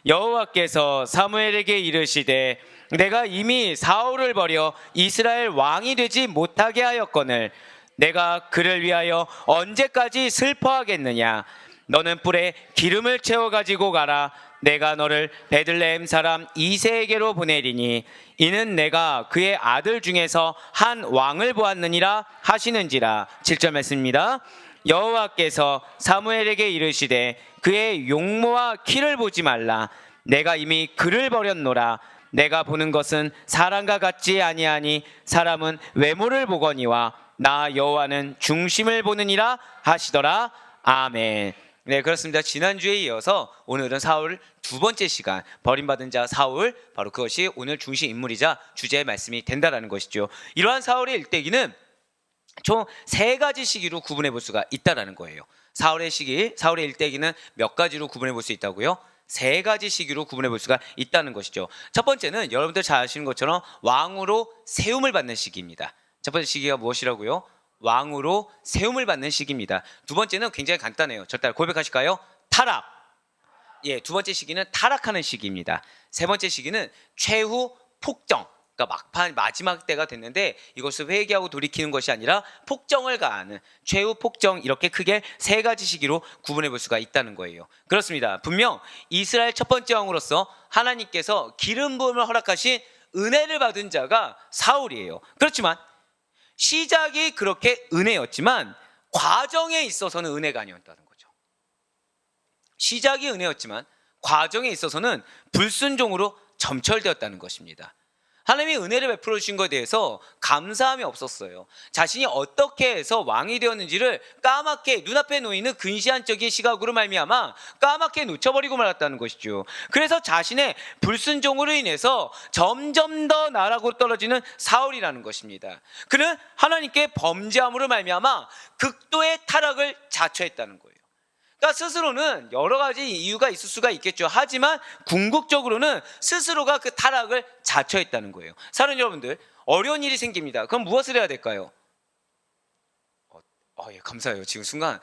여호와께서 사무엘에게 이르시되 내가 이미 사울을 버려 이스라엘 왕이 되지 못하게 하였거늘 내가 그를 위하여 언제까지 슬퍼하겠느냐. 너는 뿔에 기름을 채워 가지고 가라. 내가 너를 베들레헴 사람 이새에게로 보내리니 이는 내가 그의 아들 중에서 한 왕을 보았느니라 하시는지라. 7절 말씀입니다. 여호와께서 사무엘에게 이르시되 그의 용모와 키를 보지 말라. 내가 이미 그를 버렸노라. 내가 보는 것은 사람과 같지 아니하니 사람은 외모를 보거니와 나 여호와는 중심을 보느니라 하시더라. 아멘. 네, 그렇습니다. 지난주에 이어서 오늘은 사울 두 번째 시간, 버림받은 자 사울, 바로 그것이 오늘 중심 인물이자 주제의 말씀이 된다라는 것이죠. 이러한 사울의 일대기는 총 세 가지 시기로 구분해 볼 수가 있다라는 거예요. 사울의 시기, 사울의 일대기는 몇 가지로 구분해 볼 수 있다고요? 세 가지 시기로 구분해 볼 수가 있다는 것이죠. 첫 번째는 여러분들 잘 아시는 것처럼 왕으로 세움을 받는 시기입니다. 첫 번째 시기가 무엇이라고요? 왕으로 세움을 받는 시기입니다. 두 번째는 굉장히 간단해요. 저 따라 고백하실까요? 타락. 예, 두 번째 시기는 타락하는 시기입니다. 세 번째 시기는 최후 폭정. 그러니까 막판 마지막 때가 됐는데 이것을 회개하고 돌이키는 것이 아니라 폭정을 가하는 최후 폭정, 이렇게 크게 세 가지 시기로 구분해 볼 수가 있다는 거예요. 그렇습니다. 분명 이스라엘 첫 번째 왕으로서 하나님께서 기름 부음을 허락하신 은혜를 받은 자가 사울이에요. 그렇지만 시작이 그렇게 은혜였지만 과정에 있어서는 은혜가 아니었다는 거죠. 시작이 은혜였지만 과정에 있어서는 불순종으로 점철되었다는 것입니다. 하나님이 은혜를 베풀어 주신 것에 대해서 감사함이 없었어요. 자신이 어떻게 해서 왕이 되었는지를 까맣게 눈앞에 놓이는 근시안적인 시각으로 말미암아 까맣게 놓쳐버리고 말았다는 것이죠. 그래서 자신의 불순종으로 인해서 점점 더 나락으로 떨어지는 사울이라는 것입니다. 그는 하나님께 범죄함으로 말미암아 극도의 타락을 자초했다는 거예요. 그러니까 스스로는 여러 가지 이유가 있을 수가 있겠죠. 하지만 궁극적으로는 스스로가 그 타락을 자처했다는 거예요. 사랑하는 여러분들, 어려운 일이 생깁니다. 그럼 무엇을 해야 될까요? 예, 감사해요. 지금 순간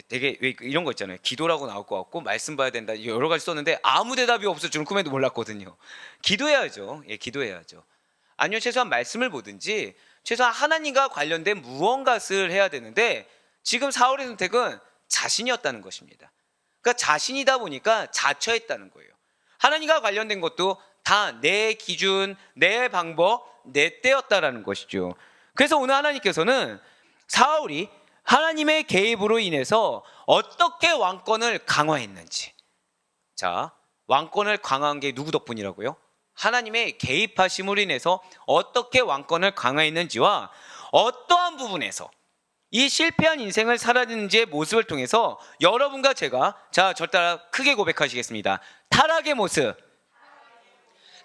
되게 왜 이런 거 있잖아요. 기도라고 나올 것 같고 말씀 봐야 된다, 여러 가지 썼는데 아무 대답이 없을 줄은 꿈에도 몰랐거든요. 기도해야죠. 예, 기도해야죠. 아니요, 최소한 말씀을 보든지 최소한 하나님과 관련된 무언가를 해야 되는데 지금 사울의 선택은 자신이었다는 것입니다. 그러니까 자신이다 보니까 자처했다는 거예요. 하나님과 관련된 것도 다 내 기준, 내 방법, 내 때였다라는 것이죠. 그래서 오늘 하나님께서는 사울이 하나님의 개입으로 인해서 어떻게 왕권을 강화했는지, 자, 왕권을 강화한 게 누구 덕분이라고요? 하나님의 개입하심으로 인해서 어떻게 왕권을 강화했는지와 어떠한 부분에서 이 실패한 인생을 살아내는지의 모습을 통해서 여러분과 제가, 자, 저 따라 크게 고백하시겠습니다. 타락의 모습.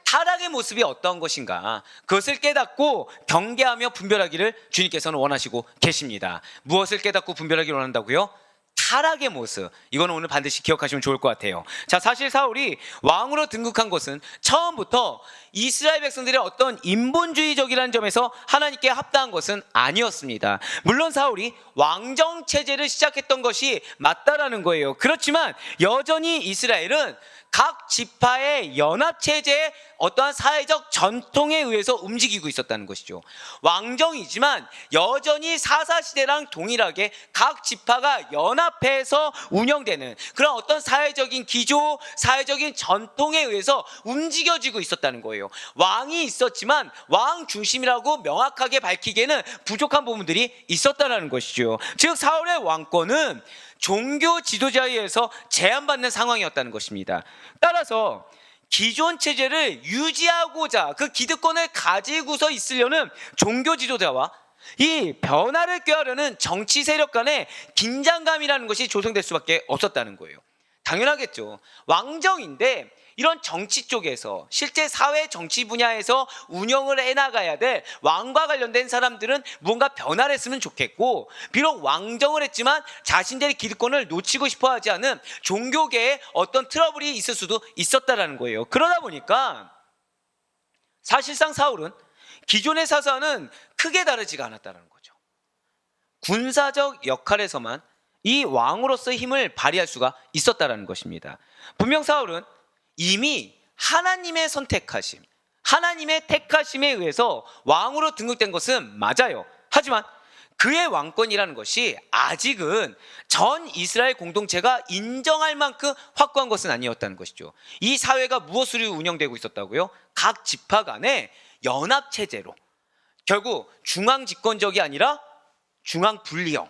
타락의 모습이 어떤 것인가, 그것을 깨닫고 경계하며 분별하기를 주님께서는 원하시고 계십니다. 무엇을 깨닫고 분별하기를 원한다고요? 타락의 모습. 이거는 오늘 반드시 기억하시면 좋을 것 같아요. 자, 사실 사울이 왕으로 등극한 것은 처음부터 이스라엘 백성들의 어떤 인본주의적이라는 점에서 하나님께 합당한 것은 아니었습니다. 물론 사울이 왕정 체제를 시작했던 것이 맞다라는 거예요. 그렇지만 여전히 이스라엘은 각 지파의 연합체제의 어떠한 사회적 전통에 의해서 움직이고 있었다는 것이죠. 왕정이지만 여전히 사사시대랑 동일하게 각 지파가 연합해서 운영되는 그런 어떤 사회적인 기조, 사회적인 전통에 의해서 움직여지고 있었다는 거예요. 왕이 있었지만 왕 중심이라고 명확하게 밝히기에는 부족한 부분들이 있었다는 것이죠. 즉 사울의 왕권은 종교 지도자에 의해서 제한받는 상황이었다는 것입니다. 따라서 기존 체제를 유지하고자 그 기득권을 가지고서 있으려는 종교 지도자와 이 변화를 꾀하려는 정치 세력 간의 긴장감이라는 것이 조성될 수밖에 없었다는 거예요. 당연하겠죠. 왕정인데 이런 정치 쪽에서 실제 사회 정치 분야에서 운영을 해나가야 될 왕과 관련된 사람들은 무언가 변화를 했으면 좋겠고, 비록 왕정을 했지만 자신들의 기득권을 놓치고 싶어 하지 않은 종교계에 어떤 트러블이 있을 수도 있었다는 거예요. 그러다 보니까 사실상 사울은 기존의 사사는 크게 다르지가 않았다는 거죠. 군사적 역할에서만 이 왕으로서의 힘을 발휘할 수가 있었다는 것입니다. 분명 사울은 이미 하나님의 선택하심, 하나님의 택하심에 의해서 왕으로 등극된 것은 맞아요. 하지만 그의 왕권이라는 것이 아직은 전 이스라엘 공동체가 인정할 만큼 확고한 것은 아니었다는 것이죠. 이 사회가 무엇으로 운영되고 있었다고요? 각 지파 간의 연합체제로, 결국 중앙 집권적이 아니라 중앙 분리형,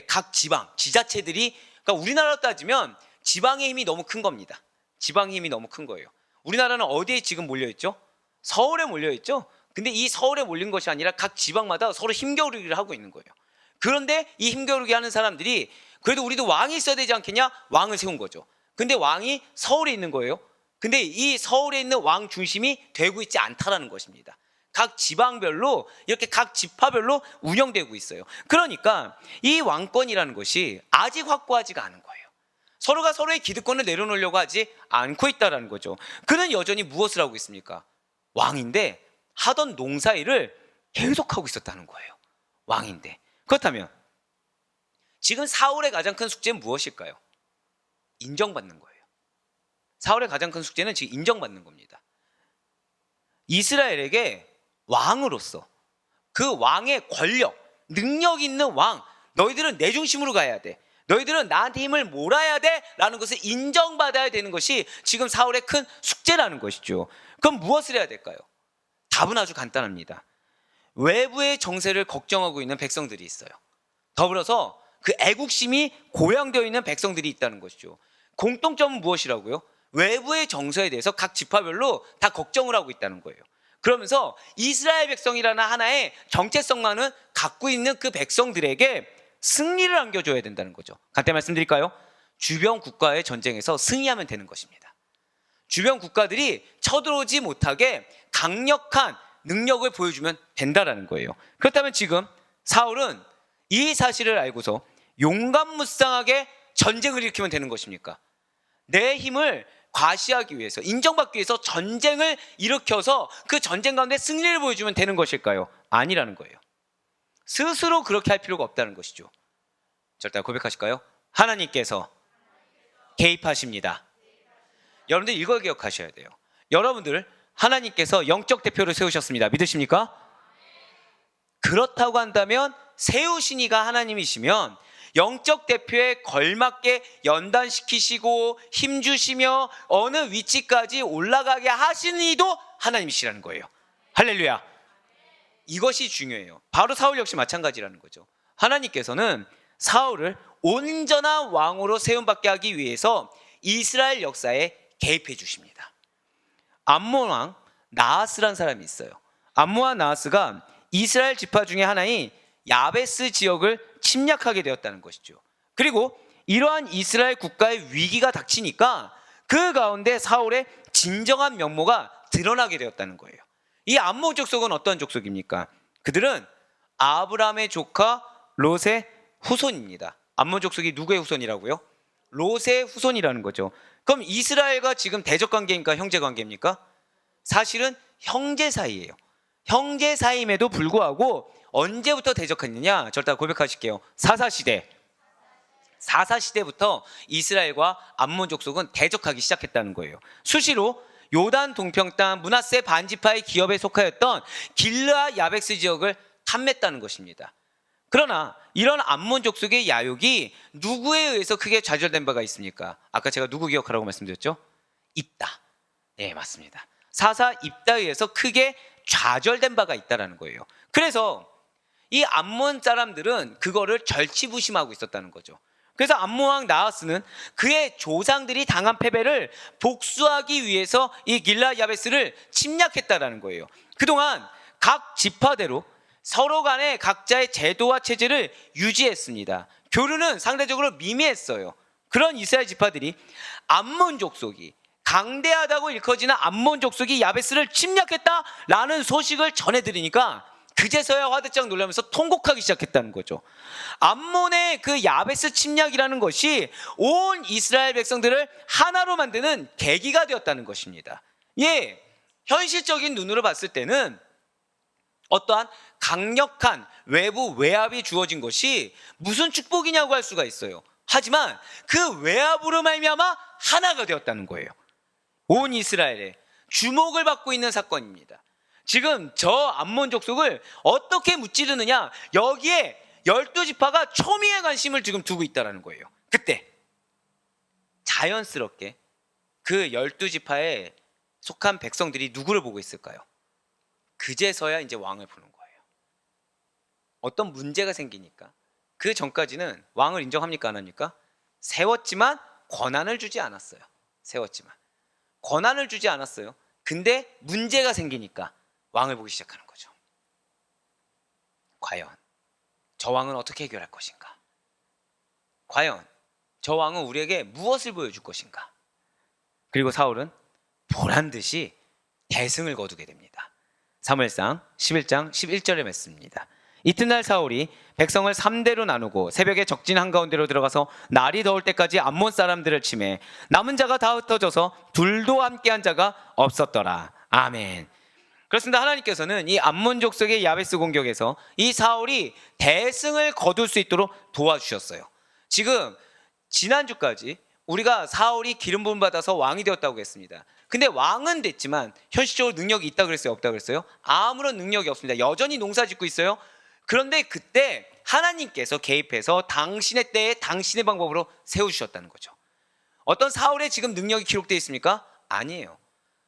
각 지방, 지자체들이, 그러니까 우리나라로 따지면 지방의 힘이 너무 큰 겁니다. 지방의 힘이 너무 큰 거예요. 우리나라는 어디에 지금 몰려있죠? 서울에 몰려있죠? 근데 이 서울에 몰린 것이 아니라 각 지방마다 서로 힘겨루기를 하고 있는 거예요. 그런데 이 힘겨루기 하는 사람들이 그래도 우리도 왕이 있어야 되지 않겠냐? 왕을 세운 거죠. 근데 왕이 서울에 있는 거예요. 근데 이 서울에 있는 왕 중심이 되고 있지 않다라는 것입니다. 각 지방별로 이렇게 각 지파별로 운영되고 있어요. 그러니까 이 왕권이라는 것이 아직 확고하지가 않은 거예요. 서로가 서로의 기득권을 내려놓으려고 하지 않고 있다는 거죠. 그는 여전히 무엇을 하고 있습니까? 왕인데 하던 농사일을 계속하고 있었다는 거예요. 왕인데. 그렇다면 지금 사울의 가장 큰 숙제는 무엇일까요? 인정받는 거예요. 사울의 가장 큰 숙제는 지금 인정받는 겁니다. 이스라엘에게 왕으로서 그 왕의 권력, 능력 있는 왕, 너희들은 내 중심으로 가야 돼, 너희들은 나한테 힘을 몰아야 돼 라는 것을 인정받아야 되는 것이 지금 사울의 큰 숙제라는 것이죠. 그럼 무엇을 해야 될까요? 답은 아주 간단합니다. 외부의 정세를 걱정하고 있는 백성들이 있어요. 더불어서 그 애국심이 고양되어 있는 백성들이 있다는 것이죠. 공통점은 무엇이라고요? 외부의 정서에 대해서 각 지파별로 다 걱정을 하고 있다는 거예요. 그러면서 이스라엘 백성이라는 하나의 정체성만은 갖고 있는 그 백성들에게 승리를 안겨줘야 된다는 거죠. 간단히 말씀드릴까요? 주변 국가의 전쟁에서 승리하면 되는 것입니다. 주변 국가들이 쳐들어오지 못하게 강력한 능력을 보여주면 된다는 거예요. 그렇다면 지금 사울은 이 사실을 알고서 용감무쌍하게 전쟁을 일으키면 되는 것입니까? 내 힘을 과시하기 위해서, 인정받기 위해서 전쟁을 일으켜서 그 전쟁 가운데 승리를 보여주면 되는 것일까요? 아니라는 거예요. 스스로 그렇게 할 필요가 없다는 것이죠. 절대 고백하실까요? 하나님께서 개입하십니다. 여러분들 이걸 기억하셔야 돼요. 여러분들 하나님께서 영적 대표를 세우셨습니다. 믿으십니까? 그렇다고 한다면 세우신 이가 하나님이시면 영적 대표에 걸맞게 연단시키시고 힘주시며 어느 위치까지 올라가게 하시는 이도 하나님이시라는 거예요. 할렐루야. 이것이 중요해요. 바로 사울 역시 마찬가지라는 거죠. 하나님께서는 사울을 온전한 왕으로 세움받게 하기 위해서 이스라엘 역사에 개입해 주십니다. 암몬 왕 나하스란 사람이 있어요. 암몬 왕 나하스가 이스라엘 지파 중에 하나인 야베스 지역을 침략하게 되었다는 것이죠. 그리고 이러한 이스라엘 국가의 위기가 닥치니까 그 가운데 사울의 진정한 면모가 드러나게 되었다는 거예요. 이 암몬 족속은 어떤 족속입니까? 그들은 아브라함의 조카 롯의 후손입니다. 암몬 족속이 누구의 후손이라고요? 롯의 후손이라는 거죠. 그럼 이스라엘과 지금 대적 관계입니까? 형제 관계입니까? 사실은 형제 사이예요. 형제 사이임에도 불구하고 언제부터 대적했느냐? 절대 고백하실게요. 사사시대. 사사시대부터 이스라엘과 암몬 족속은 대적하기 시작했다는 거예요. 수시로 요단 동평 땅 므낫세 반지파의 기업에 속하였던 길르앗 야벡스 지역을 탐냈다는 것입니다. 그러나 이런 암몬 족속의 야욕이 누구에 의해서 크게 좌절된 바가 있습니까? 아까 제가 누구 기억하라고 말씀드렸죠? 입다. 네, 맞습니다. 사사 입다에 의해서 크게 좌절된 바가 있다는 거예요. 그래서 이 암몬 사람들은 그거를 절치부심하고 있었다는 거죠. 그래서 암몬 왕 나하스는 그의 조상들이 당한 패배를 복수하기 위해서 이 길르앗 야베스를 침략했다라는 거예요. 그동안 각 지파대로 서로 간에 각자의 제도와 체제를 유지했습니다. 교류는 상대적으로 미미했어요. 그런 이스라엘 지파들이 암몬 족속이, 강대하다고 일컬어지는 암몬 족속이 야베스를 침략했다라는 소식을 전해드리니까 그제서야 화들짝 놀라면서 통곡하기 시작했다는 거죠. 암몬의 그 야베스 침략이라는 것이 온 이스라엘 백성들을 하나로 만드는 계기가 되었다는 것입니다. 예, 현실적인 눈으로 봤을 때는 어떠한 강력한 외부 외압이 주어진 것이 무슨 축복이냐고 할 수가 있어요. 하지만 그 외압으로 말미암아 하나가 되었다는 거예요. 온 이스라엘의 주목을 받고 있는 사건입니다. 지금 저 암몬 족속을 어떻게 무찌르느냐, 여기에 12지파가 초미의 관심을 지금 두고 있다는 거예요. 그때 자연스럽게 그 12지파에 속한 백성들이 누구를 보고 있을까요? 그제서야 이제 왕을 보는 거예요. 어떤 문제가 생기니까. 그 전까지는 왕을 인정합니까, 안 합니까? 세웠지만 권한을 주지 않았어요. 세웠지만 권한을 주지 않았어요. 근데 문제가 생기니까 왕을 보기 시작하는 거죠. 과연 저 왕은 어떻게 해결할 것인가? 과연 저 왕은 우리에게 무엇을 보여줄 것인가? 그리고 사울은 보란 듯이 대승을 거두게 됩니다. 사무엘상 11장 11절에 맺습니다. 이튿날 사울이 백성을 3대로 나누고 새벽에 적진 한가운데로 들어가서 날이 더울 때까지 암몬 사람들을 치매 남은 자가 다 흩어져서 둘도 함께한 자가 없었더라. 아멘. 그렇습니다. 하나님께서는 이 암몬 족속의 야베스 공격에서 이 사울이 대승을 거둘 수 있도록 도와주셨어요. 지금 지난주까지 우리가 사울이 기름 부음 받아서 왕이 되었다고 했습니다. 근데 왕은 됐지만 현실적으로 능력이 있다 그랬어요, 없다 그랬어요? 아무런 능력이 없습니다. 여전히 농사 짓고 있어요. 그런데 그때 하나님께서 개입해서 당신의 때에 당신의 방법으로 세우셨다는 거죠. 어떤 사울의 지금 능력이 기록되어 있습니까? 아니에요.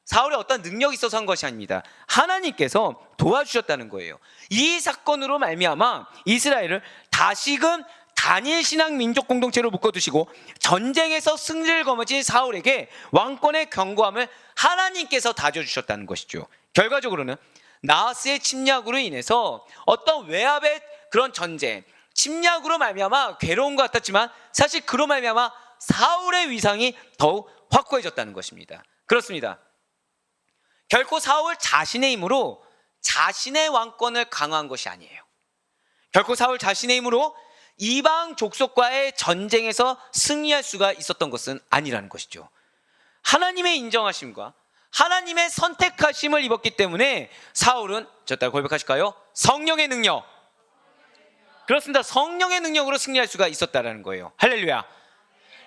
사울의 어떤 능력이 있어서 한 것이 아닙니다. 하나님께서 도와주셨다는 거예요. 이 사건으로 말미암아 이스라엘을 다시금 단일 신앙 민족 공동체로 묶어두시고 전쟁에서 승리를 거머쥔 사울에게 왕권의 경고함을 하나님께서 다져주셨다는 것이죠. 결과적으로는 나하스의 침략으로 인해서 어떤 외압의 그런 전쟁, 침략으로 말미암아 괴로운 것 같았지만 사실 그로 말미암아 사울의 위상이 더욱 확고해졌다는 것입니다. 그렇습니다. 결코 사울 자신의 힘으로 자신의 왕권을 강화한 것이 아니에요. 결코 사울 자신의 힘으로 이방 족속과의 전쟁에서 승리할 수가 있었던 것은 아니라는 것이죠. 하나님의 인정하심과 하나님의 선택하심을 입었기 때문에 사울은 저따라 고백하실까요? 성령의 능력. 그렇습니다. 성령의 능력으로 승리할 수가 있었다는 거예요. 할렐루야.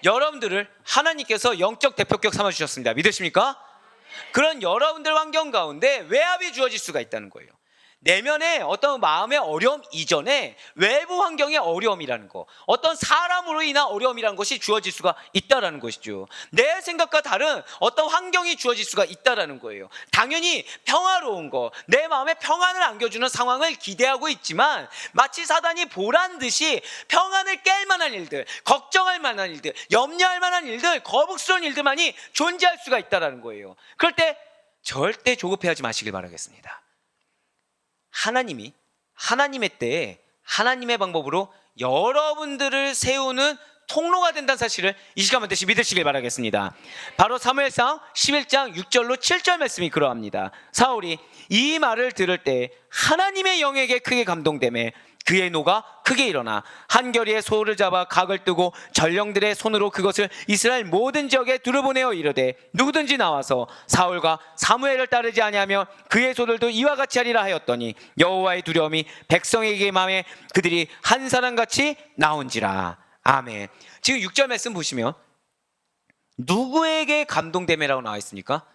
여러분들을 하나님께서 영적 대표격 삼아주셨습니다. 믿으십니까? 그런 여러분들 환경 가운데 외압이 주어질 수가 있다는 거예요. 내면의 어떤 마음의 어려움 이전에 외부 환경의 어려움이라는 거, 어떤 사람으로 인한 어려움이라는 것이 주어질 수가 있다라는 것이죠. 내 생각과 다른 어떤 환경이 주어질 수가 있다라는 거예요. 당연히 평화로운 거, 내 마음에 평안을 안겨주는 상황을 기대하고 있지만 마치 사단이 보란 듯이 평안을 깰 만한 일들, 걱정할 만한 일들, 염려할 만한 일들, 거북스러운 일들만이 존재할 수가 있다라는 거예요. 그럴 때 절대 조급해하지 마시길 바라겠습니다. 하나님이 하나님의 때에 하나님의 방법으로 여러분들을 세우는 통로가 된다는 사실을 이 시간 반드시 믿으시길 바라겠습니다. 바로 사무엘상 11장 6절로 7절 말씀이 그러합니다. 사울이 이 말을 들을 때 하나님의 영에게 크게 감동되매 그의 노가 크게 일어나 한결이의 소를 잡아 각을 뜨고 전령들의 손으로 그것을 이스라엘 모든 지역에 두루보내어 이르되 누구든지 나와서 사울과 사무엘을 따르지 아니하며 그의 소들도 이와 같이 하리라 하였더니 여호와의 두려움이 백성에게 마음에 그들이 한 사람같이 나온지라. 아멘. 지금 6절 말씀 보시면 누구에게 감동되매라고 나와 있습니까?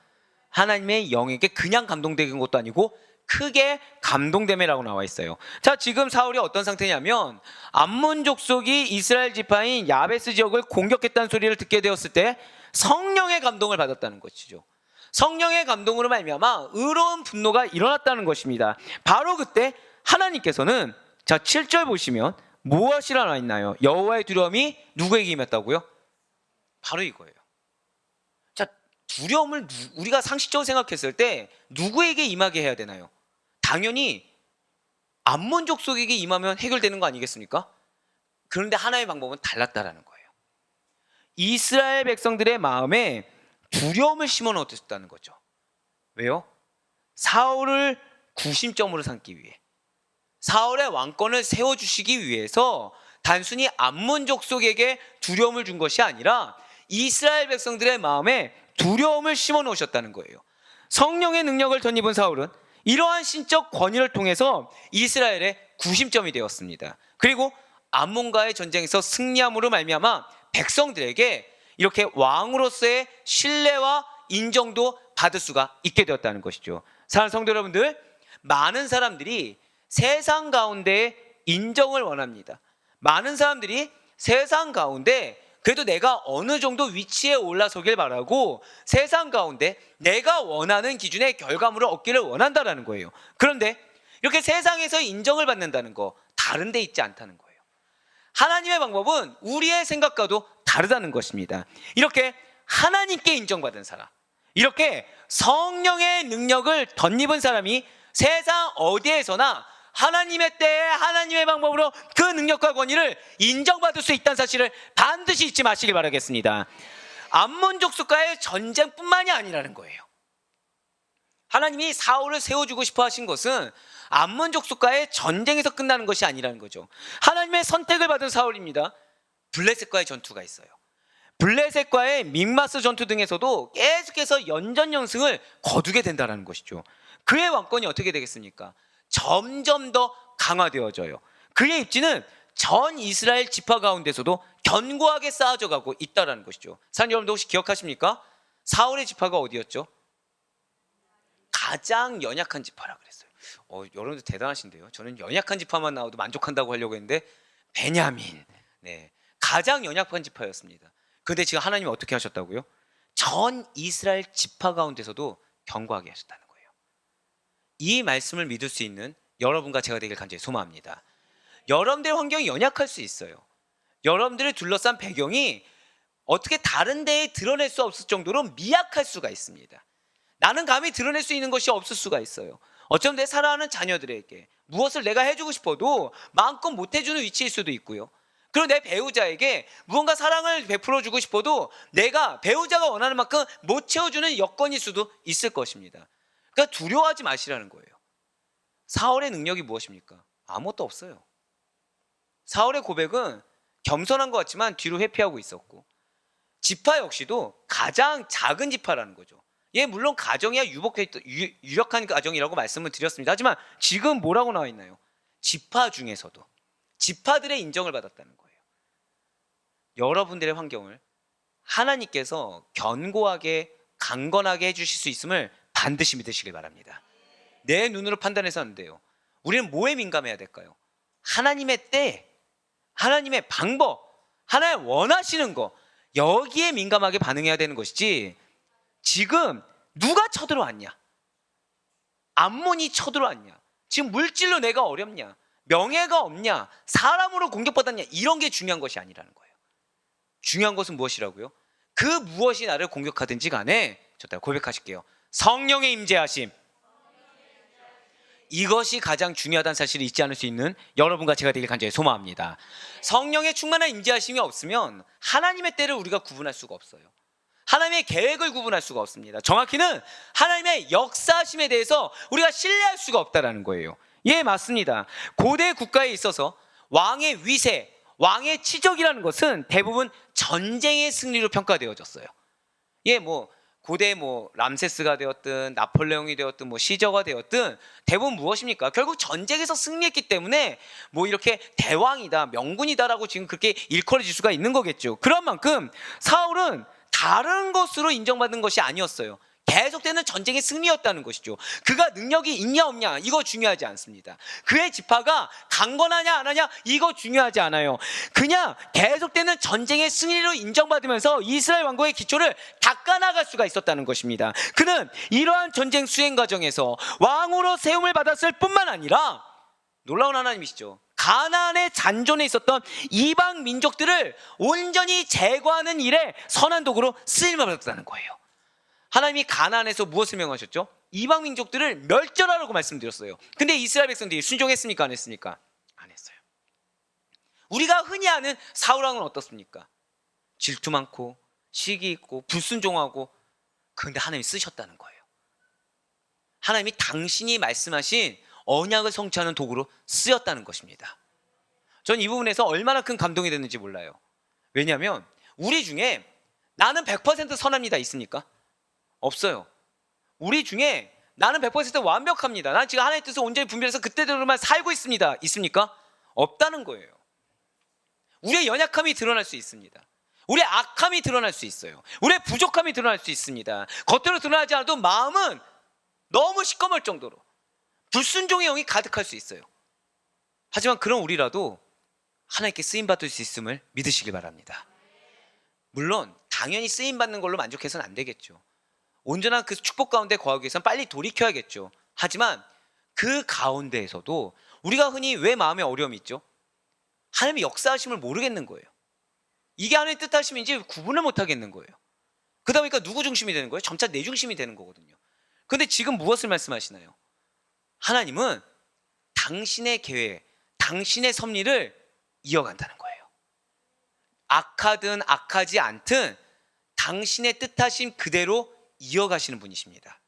하나님의 영에게 그냥 감동된 것도 아니고 크게 감동됨이라고 나와 있어요. 자, 지금 사울이 어떤 상태냐면 암몬 족속이 이스라엘 지파인 야베스 지역을 공격했다는 소리를 듣게 되었을 때 성령의 감동을 받았다는 것이죠. 성령의 감동으로 말미암아 의로운 분노가 일어났다는 것입니다. 바로 그때 하나님께서는 자 7절 보시면 무엇이라 나와 있나요? 여호와의 두려움이 누구에게 임했다고요? 바로 이거예요. 자, 두려움을 우리가 상식적으로 생각했을 때 누구에게 임하게 해야 되나요? 당연히 암몬 족속에게 임하면 해결되는 거 아니겠습니까? 그런데 하나의 방법은 달랐다라는 거예요. 이스라엘 백성들의 마음에 두려움을 심어 넣었다는 거죠. 왜요? 사울을 구심점으로 삼기 위해, 사울의 왕권을 세워주시기 위해서 단순히 암몬 족속에게 두려움을 준 것이 아니라 이스라엘 백성들의 마음에 두려움을 심어 놓으셨다는 거예요. 성령의 능력을 덧입은 사울은 이러한 신적 권위를 통해서 이스라엘의 구심점이 되었습니다. 그리고 암몬과의 전쟁에서 승리함으로 말미암아 백성들에게 이렇게 왕으로서의 신뢰와 인정도 받을 수가 있게 되었다는 것이죠. 사랑하는 성도 여러분들, 많은 사람들이 세상 가운데 인정을 원합니다. 많은 사람들이 세상 가운데 그래도 내가 어느 정도 위치에 올라서길 바라고 세상 가운데 내가 원하는 기준의 결과물을 얻기를 원한다는 거예요. 그런데 이렇게 세상에서 인정을 받는다는 거 다른 데 있지 않다는 거예요. 하나님의 방법은 우리의 생각과도 다르다는 것입니다. 이렇게 하나님께 인정받은 사람, 이렇게 성령의 능력을 덧입은 사람이 세상 어디에서나 하나님의 때에 하나님의 방법으로 그 능력과 권위를 인정받을 수 있다는 사실을 반드시 잊지 마시길 바라겠습니다. 암몬 족속과의 전쟁뿐만이 아니라는 거예요. 하나님이 사울을 세워주고 싶어 하신 것은 암몬 족속과의 전쟁에서 끝나는 것이 아니라는 거죠. 하나님의 선택을 받은 사울입니다. 블레셋과의 전투가 있어요. 블레셋과의 믹마스 전투 등에서도 계속해서 연전연승을 거두게 된다는 것이죠. 그의 왕권이 어떻게 되겠습니까? 점점 더 강화되어져요. 그의 입지는 전 이스라엘 지파 가운데서도 견고하게 쌓아져 가고 있다는 것이죠. 사랑하는 여러분들 혹시 기억하십니까? 사울의 지파가 어디였죠? 가장 연약한 지파라 그랬어요. 여러분들 대단하신데요. 저는 연약한 지파만 나와도 만족한다고 하려고 했는데 베냐민, 가장 연약한 지파였습니다. 그런데 지금 하나님이 어떻게 하셨다고요? 전 이스라엘 지파 가운데서도 견고하게 하셨다는 거예요. 이 말씀을 믿을 수 있는 여러분과 제가 되길 간절히 소망합니다. 여러분들의 환경이 연약할 수 있어요. 여러분들을 둘러싼 배경이 어떻게 다른 데에 드러낼 수 없을 정도로 미약할 수가 있습니다. 나는 감히 드러낼 수 있는 것이 없을 수가 있어요. 어쩌면 내 사랑하는 자녀들에게 무엇을 내가 해주고 싶어도 마음껏 못 해주는 위치일 수도 있고요. 그리고 내 배우자에게 무언가 사랑을 베풀어주고 싶어도 내가 배우자가 원하는 만큼 못 채워주는 여건일 수도 있을 것입니다. 그러니까 두려워하지 마시라는 거예요. 사울의 능력이 무엇입니까? 아무것도 없어요. 사울의 고백은 겸손한 것 같지만 뒤로 회피하고 있었고, 지파 역시도 가장 작은 지파라는 거죠. 물론 가정이야 유력한 가정이라고 말씀을 드렸습니다. 하지만 지금 뭐라고 나와 있나요? 지파 중에서도 지파들의 인정을 받았다는 거예요. 여러분들의 환경을 하나님께서 견고하게 강건하게 해주실 수 있음을 반드시 믿으시길 바랍니다. 내 눈으로 판단해서 안 돼요. 우리는 뭐에 민감해야 될까요? 하나님의 때, 하나님의 방법, 하나님 원하시는 거, 여기에 민감하게 반응해야 되는 것이지, 지금 누가 쳐들어왔냐, 암몬이 쳐들어왔냐, 지금 물질로 내가 어렵냐, 명예가 없냐, 사람으로 공격받았냐, 이런 게 중요한 것이 아니라는 거예요. 중요한 것은 무엇이라고요? 그 무엇이 나를 공격하든지 간에 저 고백하실게요. 성령의 임재하심, 이것이 가장 중요하다는 사실을 잊지 않을 수 있는 여러분과 제가 되길 간절히 소망합니다. 성령의 충만한 임재하심이 없으면 하나님의 때를 우리가 구분할 수가 없어요. 하나님의 계획을 구분할 수가 없습니다. 정확히는 하나님의 역사하심에 대해서 우리가 신뢰할 수가 없다는 거예요. 맞습니다. 고대 국가에 있어서 왕의 위세, 왕의 치적이라는 것은 대부분 전쟁의 승리로 평가되어졌어요. 고대 람세스가 되었든 나폴레옹이 되었든 시저가 되었든 대부분 무엇입니까? 결국 전쟁에서 승리했기 때문에 이렇게 대왕이다, 명군이다라고 지금 그렇게 일컬어질 수가 있는 거겠죠. 그런 만큼 사울은 다른 것으로 인정받는 것이 아니었어요. 계속되는 전쟁의 승리였다는 것이죠. 그가 능력이 있냐 없냐 이거 중요하지 않습니다. 그의 지파가 강건하냐 안 하냐 이거 중요하지 않아요. 그냥 계속되는 전쟁의 승리로 인정받으면서 이스라엘 왕국의 기초를 닦아나갈 수가 있었다는 것입니다. 그는 이러한 전쟁 수행 과정에서 왕으로 세움을 받았을 뿐만 아니라 놀라운 하나님이시죠. 가나안의 잔존에 있었던 이방 민족들을 온전히 제거하는 일에 선한 도구로 쓰임을 받았다는 거예요. 하나님이 가나안에서 무엇을 명하셨죠? 이방 민족들을 멸절하라고 말씀드렸어요. 근데 이스라엘 백성들이 순종했습니까? 안 했습니까? 안 했어요. 우리가 흔히 아는 사울 왕은 어떻습니까? 질투 많고 시기 있고 불순종하고, 그런데 하나님이 쓰셨다는 거예요. 하나님이 당신이 말씀하신 언약을 성취하는 도구로 쓰였다는 것입니다. 전 이 부분에서 얼마나 큰 감동이 됐는지 몰라요. 왜냐하면 우리 중에 나는 100% 선합니다 있습니까? 없어요. 우리 중에 나는 100% 완벽합니다, 난 지금 하나님의 뜻을 온전히 분별해서 그때대로만 살고 있습니다 있습니까? 없다는 거예요. 우리의 연약함이 드러날 수 있습니다. 우리의 악함이 드러날 수 있어요. 우리의 부족함이 드러날 수 있습니다. 겉으로 드러나지 않아도 마음은 너무 시꺼멀 정도로 불순종의 영이 가득할 수 있어요. 하지만 그런 우리라도 하나님께 쓰임받을 수 있음을 믿으시길 바랍니다. 물론 당연히 쓰임받는 걸로 만족해서는 안 되겠죠. 온전한 그 축복 가운데 거하기 위해서는 빨리 돌이켜야겠죠. 하지만 그 가운데에서도 우리가 흔히 왜 마음에 어려움이 있죠? 하나님의 역사하심을 모르겠는 거예요. 이게 하나님의 뜻하심인지 구분을 못하겠는 거예요. 그러다 보니까 누구 중심이 되는 거예요? 점차 내 중심이 되는 거거든요. 그런데 지금 무엇을 말씀하시나요? 하나님은 당신의 계획, 당신의 섭리를 이어간다는 거예요. 악하든 악하지 않든 당신의 뜻하심 그대로 이어가시는 분이십니다.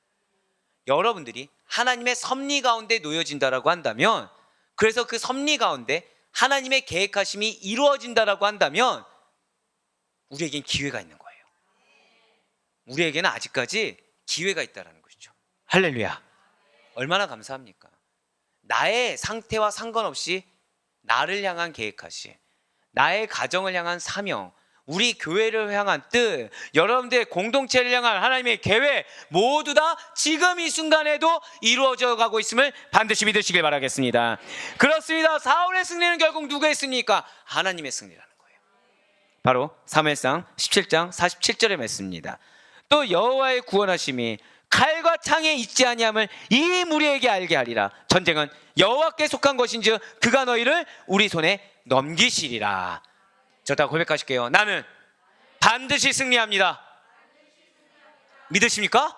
여러분들이 하나님의 섭리 가운데 놓여진다라고 한다면, 그래서 그 섭리 가운데 하나님의 계획하심이 이루어진다라고 한다면 우리에겐 기회가 있는 거예요. 우리에게는 아직까지 기회가 있다는 것이죠. 할렐루야. 얼마나 감사합니까? 나의 상태와 상관없이 나를 향한 계획하심, 나의 가정을 향한 사명, 우리 교회를 향한 뜻, 여러분들의 공동체를 향한 하나님의 계획 모두 다 지금 이 순간에도 이루어져 가고 있음을 반드시 믿으시길 바라겠습니다. 그렇습니다. 사울의 승리는 결국 누구의 승리입니까? 하나님의 승리라는 거예요. 바로 사무엘상 17장 47절의 말씀입니다. 또 여호와의 구원하심이 칼과 창에 있지 아니함을 이 무리에게 알게 하리라. 전쟁은 여호와께 속한 것인즉 그가 너희를 우리 손에 넘기시리라. 저 다 고백하실게요. 나는 반드시 승리합니다. 믿으십니까?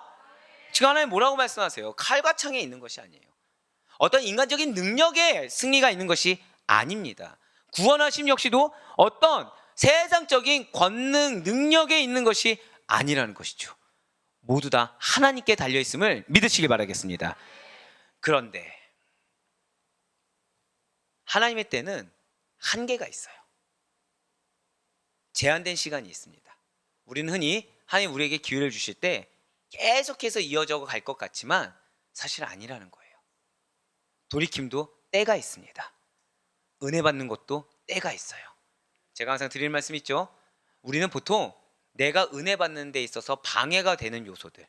지금 하나님 뭐라고 말씀하세요? 칼과 창에 있는 것이 아니에요. 어떤 인간적인 능력에 승리가 있는 것이 아닙니다. 구원하심 역시도 어떤 세상적인 권능, 능력에 있는 것이 아니라는 것이죠. 모두 다 하나님께 달려있음을 믿으시길 바라겠습니다. 그런데 하나님의 때는 한계가 있어요. 제한된 시간이 있습니다. 우리는 흔히 하나님 우리에게 기회를 주실 때 계속해서 이어져 갈 것 같지만 사실 아니라는 거예요. 돌이킴도 때가 있습니다. 은혜 받는 것도 때가 있어요. 제가 항상 드리는 말씀 있죠. 우리는 보통 내가 은혜 받는 데 있어서 방해가 되는 요소들,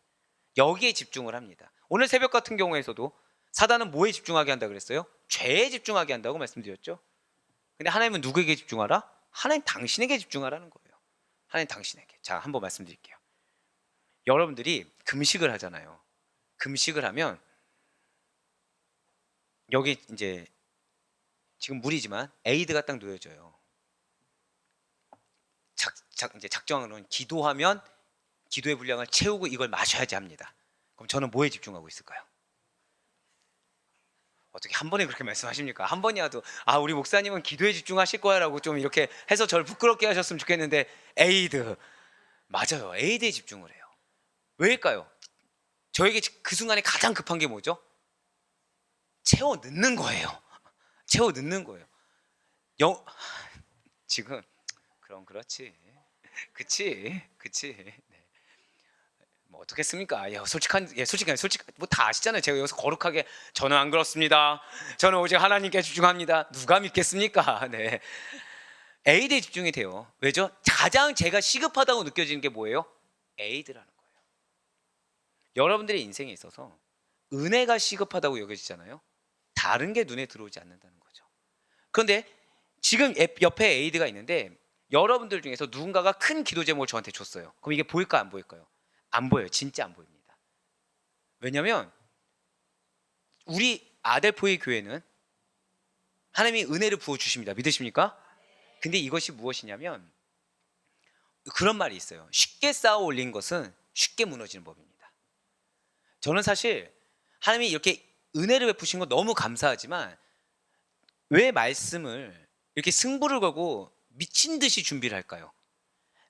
여기에 집중을 합니다. 오늘 새벽 같은 경우에서도 사단은 뭐에 집중하게 한다고 그랬어요? 죄에 집중하게 한다고 말씀드렸죠. 근데 하나님은 누구에게 집중하라? 하나님 당신에게 집중하라는 거예요. 하나님 당신에게. 자, 한번 말씀드릴게요. 여러분들이 금식을 하잖아요. 금식을 하면 여기 이제 지금 물이지만 에이드가 딱 놓여져요. 이제 작정으로는 기도하면 기도의 분량을 채우고 이걸 마셔야지 합니다. 그럼 저는 뭐에 집중하고 있을까요? 어떻게 한 번에 그렇게 말씀하십니까? 한 번이라도 우리 목사님은 기도에 집중하실 거야 라고 좀 이렇게 해서 저를 부끄럽게 하셨으면 좋겠는데, 에이드, 맞아요. 에이드에 집중을 해요. 왜일까요? 저에게 그 순간에 가장 급한 게 뭐죠? 채워 넣는 거예요. 채워 넣는 거예요. 지금 그럼 그렇지. 그치. 네. 뭐 어떻겠습니까? 솔직히 뭐 다 아시잖아요. 제가 여기서 거룩하게 저는 안 그렇습니다. 저는 오직 하나님께 집중합니다. 누가 믿겠습니까? 네. 에이드에 집중이 돼요. 왜죠? 가장 제가 시급하다고 느껴지는 게 뭐예요? 에이드라는 거예요. 여러분들의 인생에 있어서 은혜가 시급하다고 여겨지잖아요. 다른 게 눈에 들어오지 않는다는 거죠. 그런데 지금 옆에 에이드가 있는데 여러분들 중에서 누군가가 큰 기도 제목을 저한테 줬어요. 그럼 이게 보일까요? 안 보일까요? 안 보여요. 진짜 안 보입니다. 왜냐하면 우리 아델포의 교회는 하나님이 은혜를 부어주십니다. 믿으십니까? 근데 이것이 무엇이냐면 그런 말이 있어요. 쉽게 쌓아 올린 것은 쉽게 무너지는 법입니다. 저는 사실 하나님이 이렇게 은혜를 베푸신 거 너무 감사하지만 왜 말씀을 이렇게 승부를 걸고 미친 듯이 준비를 할까요?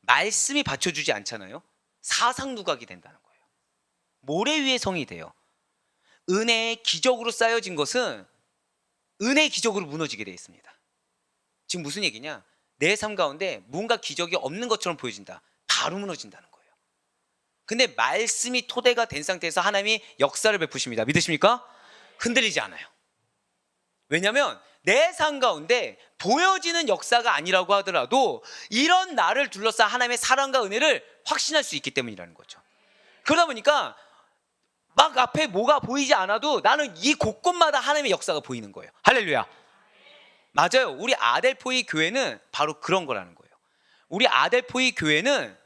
말씀이 받쳐주지 않잖아요. 사상 누각이 된다는 거예요. 모래 위의 성이 돼요. 은혜의 기적으로 쌓여진 것은 은혜의 기적으로 무너지게 되어 있습니다. 지금 무슨 얘기냐? 내 삶 가운데 뭔가 기적이 없는 것처럼 보여진다. 바로 무너진다는 거예요. 근데 말씀이 토대가 된 상태에서 하나님이 역사를 베푸십니다. 믿으십니까? 흔들리지 않아요. 왜냐하면 내 삶 가운데 보여지는 역사가 아니라고 하더라도 이런 나를 둘러싼 하나님의 사랑과 은혜를 확신할 수 있기 때문이라는 거죠. 그러다 보니까 막 앞에 뭐가 보이지 않아도 나는 이 곳곳마다 하나님의 역사가 보이는 거예요. 할렐루야. 맞아요. 우리 아델포이 교회는 바로 그런 거라는 거예요. 우리 아델포이 교회는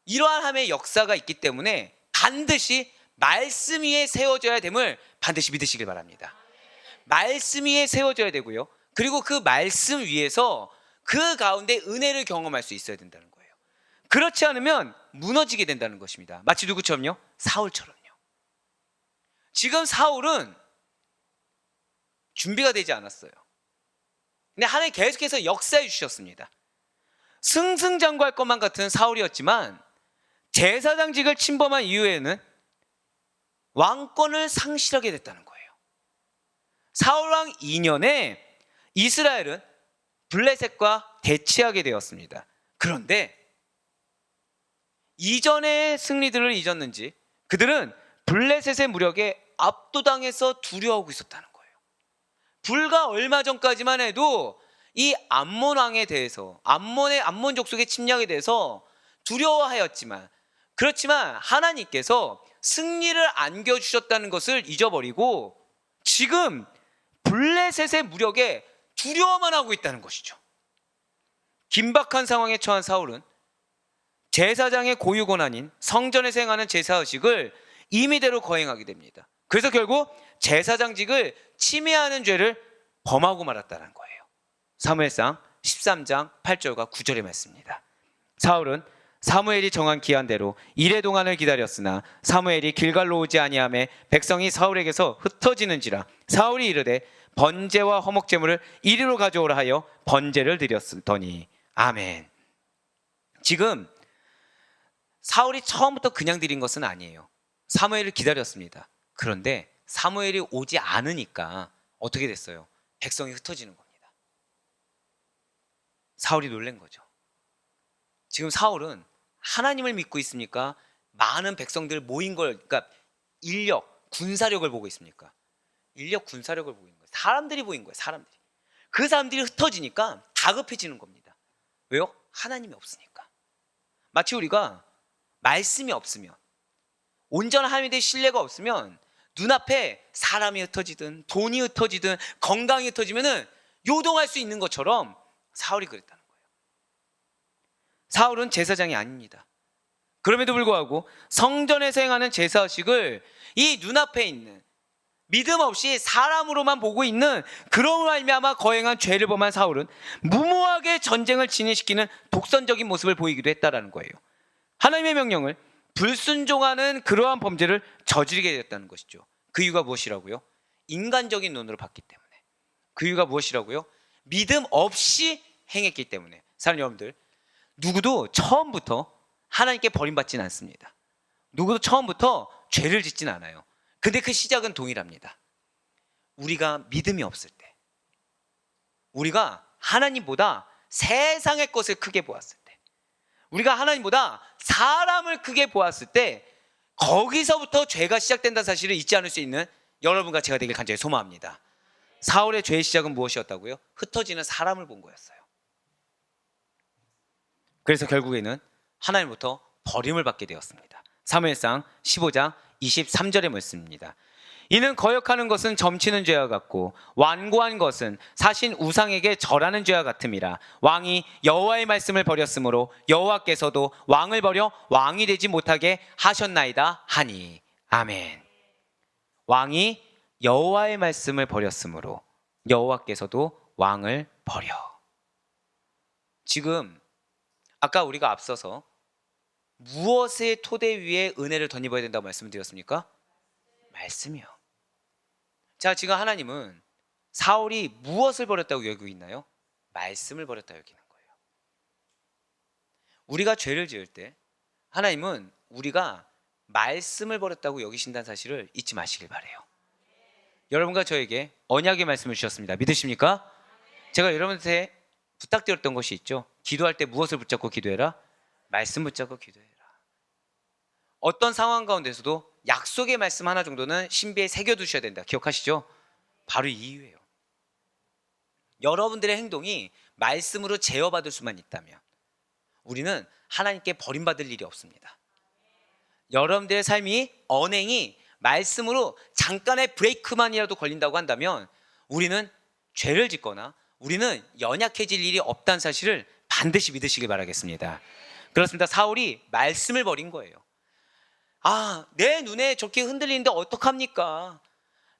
이러한 하나님의 역사가 있기 때문에 반드시 말씀 위에 세워져야 됨을 반드시 믿으시길 바랍니다. 말씀 위에 세워져야 되고요. 그리고 그 말씀 위에서 그 가운데 은혜를 경험할 수 있어야 된다는 거예요. 그렇지 않으면 무너지게 된다는 것입니다. 마치 누구처럼요? 사울처럼요. 지금 사울은 준비가 되지 않았어요. 근데 하나님 계속해서 역사해 주셨습니다. 승승장구할 것만 같은 사울이었지만 제사장직을 침범한 이후에는 왕권을 상실하게 됐다는 거예요. 사울왕 2년에 이스라엘은 블레셋과 대치하게 되었습니다. 그런데 이전의 승리들을 잊었는지 그들은 블레셋의 무력에 압도당해서 두려워하고 있었다는 거예요. 불과 얼마 전까지만 해도 이 암몬 왕에 대해서 암몬 족속의 침략에 대해서 두려워하였지만 그렇지만 하나님께서 승리를 안겨주셨다는 것을 잊어버리고 지금 블레셋의 무력에 두려워만 하고 있다는 것이죠. 긴박한 상황에 처한 사울은 제사장의 고유 권한인 성전에서 행하는 제사의식을 임의대로 거행하게 됩니다. 그래서 결국 제사장직을 침해하는 죄를 범하고 말았다는 거예요. 사무엘상 13장 8절과 9절의 말씀입니다. 사울은 사무엘이 정한 기한대로 이레 동안을 기다렸으나 사무엘이 길갈로 오지 아니하매 백성이 사울에게서 흩어지는지라 사울이 이르되 번제와 허목제물을 이리로 가져오라 하여 번제를 드렸더니 아멘. 지금 사울이 처음부터 그냥 드린 것은 아니에요. 사무엘을 기다렸습니다. 그런데 사무엘이 오지 않으니까 어떻게 됐어요? 백성이 흩어지는 겁니다. 사울이 놀란 거죠. 지금 사울은 하나님을 믿고 있습니까? 많은 백성들 모인 걸, 그러니까 인력, 군사력을 보고 있습니까? 인력, 군사력을 보고 있는 거예요. 사람들이 보인 거예요. 사람들이. 그 사람들이 흩어지니까 다급해지는 겁니다. 왜요? 하나님이 없으니까. 마치 우리가 말씀이 없으면, 온전한 하나님에 대해 신뢰가 없으면 눈앞에 사람이 흩어지든 돈이 흩어지든 건강이 흩어지면 요동할 수 있는 것처럼 사울이 그랬다는 거예요. 사울은 제사장이 아닙니다. 그럼에도 불구하고 성전에서 행하는 제사의식을 이 눈앞에 있는 믿음 없이 사람으로만 보고 있는 그런 말미암아 거행한 죄를 범한 사울은 무모하게 전쟁을 진행시키는 독선적인 모습을 보이기도 했다라는 거예요. 하나님의 명령을 불순종하는 그러한 범죄를 저지르게 되었다는 것이죠. 그 이유가 무엇이라고요? 인간적인 눈으로 봤기 때문에. 그 이유가 무엇이라고요? 믿음 없이 행했기 때문에. 사랑하는 여러분들, 누구도 처음부터 하나님께 버림받지는 않습니다. 누구도 처음부터 죄를 짓진 않아요. 근데 그 시작은 동일합니다. 우리가 믿음이 없을 때, 우리가 하나님보다 세상의 것을 크게 보았을 때, 우리가 하나님보다 사람을 크게 보았을 때 거기서부터 죄가 시작된다는 사실을 잊지 않을 수 있는 여러분과 제가 되길 간절히 소망합니다. 사울의 죄의 시작은 무엇이었다고요? 흩어지는 사람을 본 거였어요. 그래서 결국에는 하나님부터 버림을 받게 되었습니다. 사무엘상 15장 23절의 말씀입니다. 이는 거역하는 것은 점치는 죄와 같고 완고한 것은 사신 우상에게 절하는 죄와 같음이라. 왕이 여호와의 말씀을 버렸으므로 여호와께서도 왕을 버려 왕이 되지 못하게 하셨나이다 하니. 아멘. 왕이 여호와의 말씀을 버렸으므로 여호와께서도 왕을 버려. 지금 아까 우리가 앞서서 무엇의 토대 위에 은혜를 덧입어야 된다고 말씀드렸습니까? 말씀이요. 자, 지금 하나님은 사울이 무엇을 버렸다고 여기고 있나요? 말씀을 버렸다고 여기는 거예요. 우리가 죄를 지을 때 하나님은 우리가 말씀을 버렸다고 여기신다는 사실을 잊지 마시길 바라요. 여러분과 저에게 언약의 말씀을 주셨습니다. 믿으십니까? 제가 여러분한테 부탁드렸던 것이 있죠. 기도할 때 무엇을 붙잡고 기도해라? 말씀 붙잡고 기도해라. 어떤 상황 가운데서도 약속의 말씀 하나 정도는 신비에 새겨두셔야 된다. 기억하시죠? 바로 이 이유예요. 여러분들의 행동이 말씀으로 제어받을 수만 있다면 우리는 하나님께 버림받을 일이 없습니다. 여러분들의 삶이, 언행이 말씀으로 잠깐의 브레이크만이라도 걸린다고 한다면 우리는 죄를 짓거나 우리는 연약해질 일이 없다는 사실을 반드시 믿으시길 바라겠습니다. 그렇습니다. 사울이 말씀을 버린 거예요. 내 눈에 저렇게 흔들리는데 어떡합니까?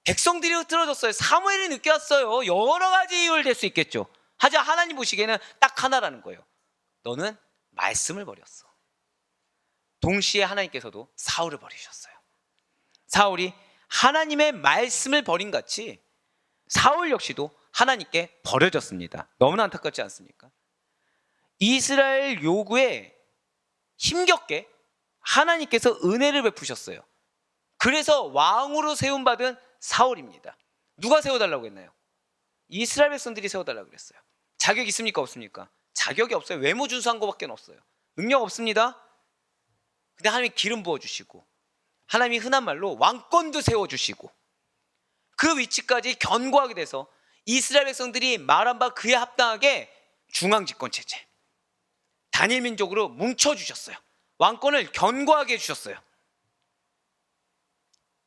백성들이 흐트러졌어요. 사무엘이 늦게 왔어요. 여러 가지 이유를 댈 수 있겠죠. 하지만 하나님 보시기에는 딱 하나라는 거예요. 너는 말씀을 버렸어. 동시에 하나님께서도 사울을 버리셨어요. 사울이 하나님의 말씀을 버린 같이 사울 역시도 하나님께 버려졌습니다. 너무나 안타깝지 않습니까? 이스라엘 요구에 힘겹게 하나님께서 은혜를 베푸셨어요. 그래서 왕으로 세움받은 사울입니다. 누가 세워달라고 했나요? 이스라엘 백성들이 세워달라고 그랬어요. 자격 있습니까? 없습니까? 자격이 없어요. 외모 준수한 것밖에 없어요. 능력 없습니다. 근데 하나님이 기름 부어주시고 하나님이 흔한 말로 왕권도 세워주시고 그 위치까지 견고하게 돼서 이스라엘 백성들이 말한 바 그에 합당하게 중앙집권체제, 단일 민족으로 뭉쳐주셨어요. 왕권을 견고하게 해주셨어요.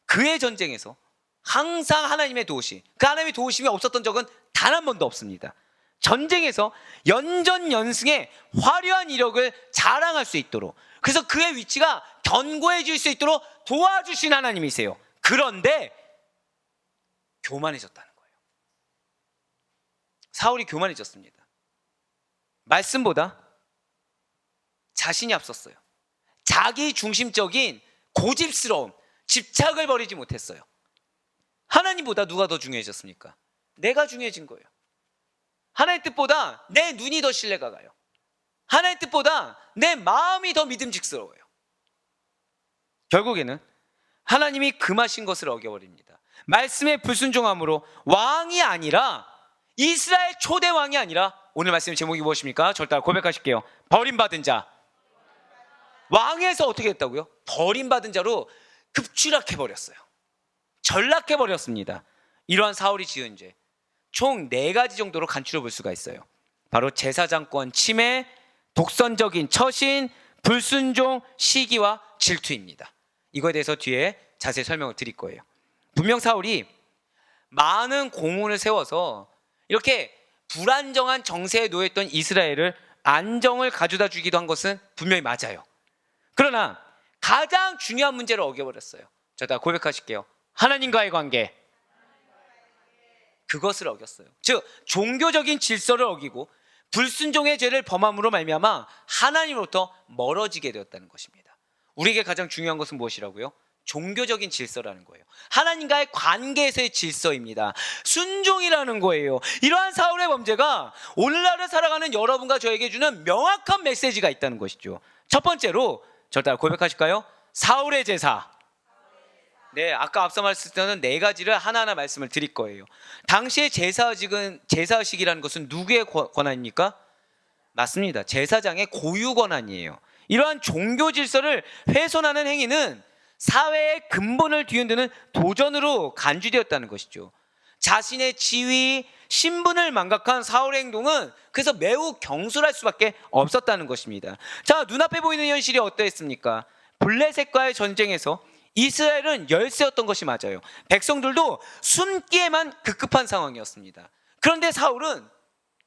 그의 전쟁에서 항상 하나님의 도우심, 그 하나님의 도우심이 없었던 적은 단 한 번도 없습니다. 전쟁에서 연전연승의 화려한 이력을 자랑할 수 있도록, 그래서 그의 위치가 견고해질 수 있도록 도와주신 하나님이세요. 그런데 교만해졌다는 거예요. 사울이 교만해졌습니다. 말씀보다 자신이 앞섰어요. 자기 중심적인 고집스러움, 집착을 버리지 못했어요. 하나님보다 누가 더 중요해졌습니까? 내가 중요해진 거예요. 하나님의 뜻보다 내 눈이 더 신뢰가 가요. 하나님의 뜻보다 내 마음이 더 믿음직스러워요. 결국에는 하나님이 금하신 것을 어겨버립니다. 말씀의 불순종함으로 왕이 아니라, 이스라엘 초대 왕이 아니라, 오늘 말씀의 제목이 무엇입니까? 저를 따라 고백하실게요. 버림받은 자. 왕에서 어떻게 됐다고요? 버림받은 자로 급추락해버렸어요. 전락해버렸습니다. 이러한 사울이 지은 죄, 총 4가지 정도로 간추려 볼 수가 있어요. 바로 제사장권 침해, 독선적인 처신, 불순종, 시기와 질투입니다. 이거에 대해서 뒤에 자세히 설명을 드릴 거예요. 분명 사울이 많은 공훈을 세워서 이렇게 불안정한 정세에 놓여있던 이스라엘을 안정을 가져다 주기도 한 것은 분명히 맞아요. 그러나 가장 중요한 문제를 어겨버렸어요. 자, 다 고백하실게요. 하나님과의 관계, 그것을 어겼어요. 즉 종교적인 질서를 어기고 불순종의 죄를 범함으로 말미암아 하나님으로부터 멀어지게 되었다는 것입니다. 우리에게 가장 중요한 것은 무엇이라고요? 종교적인 질서라는 거예요. 하나님과의 관계에서의 질서입니다. 순종이라는 거예요. 이러한 사울의 범죄가 오늘날을 살아가는 여러분과 저에게 주는 명확한 메시지가 있다는 것이죠. 첫 번째로, 저를 따라 고백하실까요? 사울의 제사. 네, 아까 앞서 말씀드렸던 4가지를 하나하나 말씀을 드릴 거예요. 당시의 제사의식이라는 것은 누구의 권한입니까? 맞습니다. 제사장의 고유 권한이에요. 이러한 종교 질서를 훼손하는 행위는 사회의 근본을 뒤흔드는 도전으로 간주되었다는 것이죠. 자신의 지위, 신분을 망각한 사울의 행동은 그래서 매우 경솔할 수밖에 없었다는 것입니다. 자, 눈앞에 보이는 현실이 어떠했습니까? 블레셋과의 전쟁에서 이스라엘은 열세였던 것이 맞아요. 백성들도 숨기에만 급급한 상황이었습니다. 그런데 사울은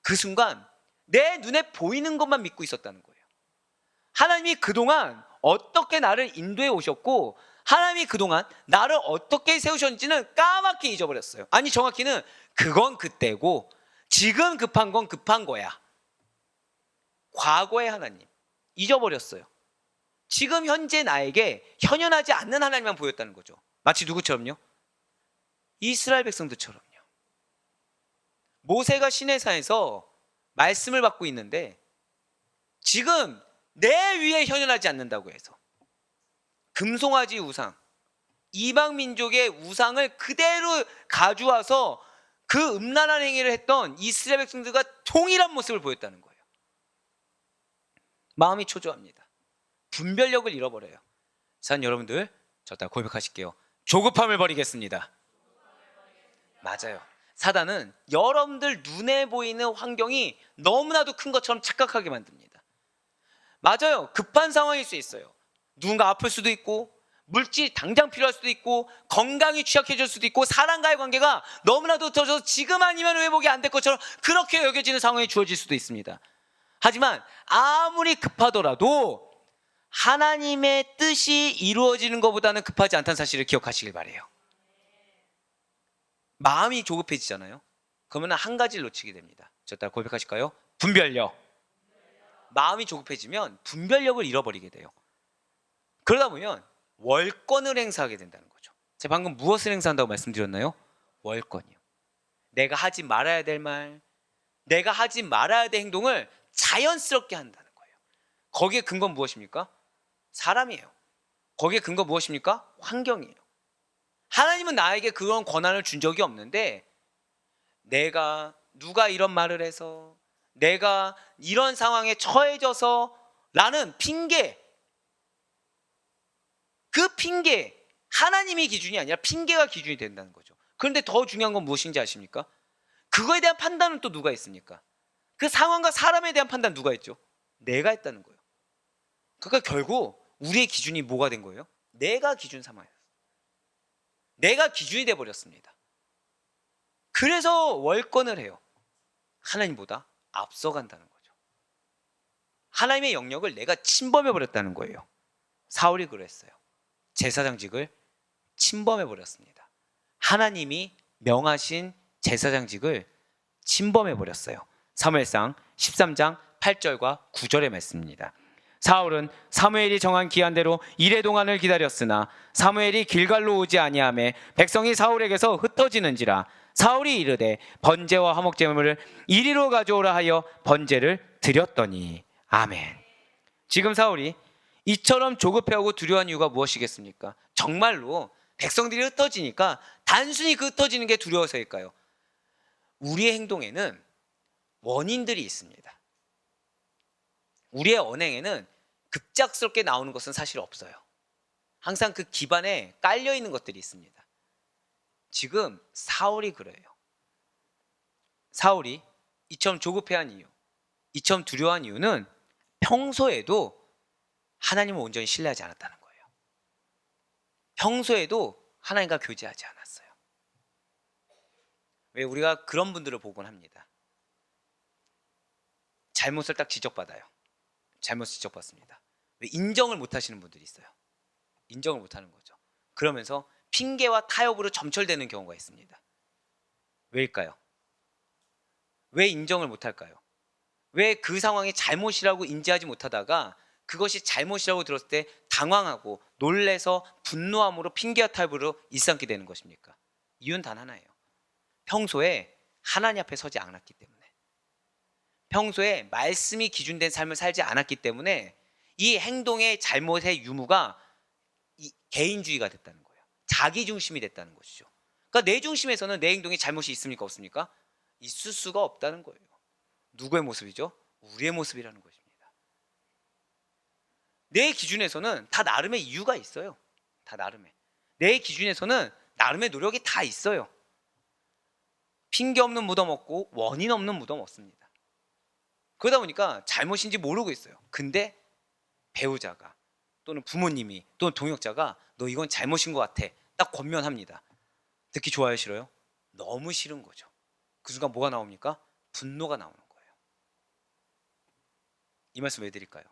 그 순간 내 눈에 보이는 것만 믿고 있었다는 거예요. 하나님이 그동안 어떻게 나를 인도해 오셨고 하나님이 그동안 나를 어떻게 세우셨는지는 까맣게 잊어버렸어요. 아니, 정확히는 그건 그때고 지금 급한 건 급한 거야. 과거의 하나님 잊어버렸어요. 지금 현재 나에게 현현하지 않는 하나님만 보였다는 거죠. 마치 누구처럼요? 이스라엘 백성들처럼요. 모세가 시내산에서 말씀을 받고 있는데 지금 내 위에 현현하지 않는다고 해서 금송아지 우상, 이방 민족의 우상을 그대로 가져와서 그 음란한 행위를 했던 이스라엘 백성들과 동일한 모습을 보였다는 거예요. 마음이 초조합니다. 분별력을 잃어버려요. 자, 여러분들, 저 따라 고백하실게요. 조급함을 버리겠습니다. 맞아요. 사단은 여러분들 눈에 보이는 환경이 너무나도 큰 것처럼 착각하게 만듭니다. 맞아요. 급한 상황일 수 있어요. 누군가 아플 수도 있고, 물질이 당장 필요할 수도 있고, 건강이 취약해질 수도 있고, 사람과의 관계가 너무나도 흩어져서 지금 아니면 회복이 안 될 것처럼 그렇게 여겨지는 상황이 주어질 수도 있습니다. 하지만 아무리 급하더라도 하나님의 뜻이 이루어지는 것보다는 급하지 않다는 사실을 기억하시길 바라요. 마음이 조급해지잖아요. 그러면 한 가지를 놓치게 됩니다. 저 따라 고백하실까요? 분별력. 마음이 조급해지면 분별력을 잃어버리게 돼요. 그러다 보면 월권을 행사하게 된다는 거죠. 제가 방금 무엇을 행사한다고 말씀드렸나요? 월권이요. 내가 하지 말아야 될 말, 내가 하지 말아야 될 행동을 자연스럽게 한다는 거예요. 거기에 근거는 무엇입니까? 사람이에요. 거기에 근거 무엇입니까? 환경이에요. 하나님은 나에게 그런 권한을 준 적이 없는데, 내가 누가 이런 말을 해서, 내가 이런 상황에 처해져서 라는 핑계, 그 핑계, 하나님이 기준이 아니라 핑계가 기준이 된다는 거죠. 그런데 더 중요한 건 무엇인지 아십니까? 그거에 대한 판단은 또 누가 했습니까? 그 상황과 사람에 대한 판단 누가 했죠? 내가 했다는 거예요. 그러니까 결국 우리의 기준이 뭐가 된 거예요? 내가 기준 삼아요. 내가 기준이 돼버렸습니다. 그래서 월권을 해요. 하나님보다 앞서간다는 거죠. 하나님의 영역을 내가 침범해버렸다는 거예요. 사울이 그랬어요. 제사장직을 침범해버렸습니다. 하나님이 명하신 제사장직을 침범해버렸어요. 사무엘상 13장 8절과 9절의 말씀입니다. 사울은 사무엘이 정한 기한대로 이레 동안을 기다렸으나 사무엘이 길갈로 오지 아니하매 백성이 사울에게서 흩어지는지라. 사울이 이르되 번제와 화목제물을 이리로 가져오라 하여 번제를 드렸더니. 아멘. 지금 사울이 이처럼 조급해하고 두려워한 이유가 무엇이겠습니까? 정말로 백성들이 흩어지니까 단순히 그 흩어지는 게 두려워서일까요? 우리의 행동에는 원인들이 있습니다. 우리의 언행에는 급작스럽게 나오는 것은 사실 없어요. 항상 그 기반에 깔려 있는 것들이 있습니다. 지금 사울이 그래요. 사울이 이처럼 조급해한 이유, 이처럼 두려워한 이유는 평소에도 하나님을 온전히 신뢰하지 않았다는 거예요. 평소에도 하나님과 교제하지 않았어요. 왜 우리가 그런 분들을 보곤 합니다. 잘못을 딱 지적받아요. 잘못을 지적받습니다. 왜 인정을 못 하시는 분들이 있어요. 인정을 못 하는 거죠. 그러면서 핑계와 타협으로 점철되는 경우가 있습니다. 왜일까요? 왜 인정을 못 할까요? 왜 그 상황이 잘못이라고 인지하지 못하다가 그것이 잘못이라고 들었을 때 당황하고 놀래서 분노함으로 핑계와 타협으로 일삼게 되는 것입니까? 이유는 단 하나예요. 평소에 하나님 앞에 서지 않았기 때문에, 평소에 말씀이 기준된 삶을 살지 않았기 때문에 이 행동의 잘못의 유무가 개인주의가 됐다는 거예요. 자기중심이 됐다는 것이죠. 그러니까 내 중심에서는 내 행동에 잘못이 있습니까? 없습니까? 있을 수가 없다는 거예요. 누구의 모습이죠? 우리의 모습이라는 것입니다. 내 기준에서는 다 나름의 이유가 있어요. 다 나름의. 내 기준에서는 나름의 노력이 다 있어요. 핑계 없는 무덤 없고 원인 없는 무덤 없습니다. 그러다 보니까 잘못인지 모르고 있어요. 근데 배우자가 또는 부모님이 또는 동역자가 너 이건 잘못인 것 같아 딱 권면합니다. 듣기 좋아요, 싫어요? 너무 싫은 거죠. 그 순간 뭐가 나옵니까? 분노가 나오는 거예요. 이 말씀 왜 드릴까요?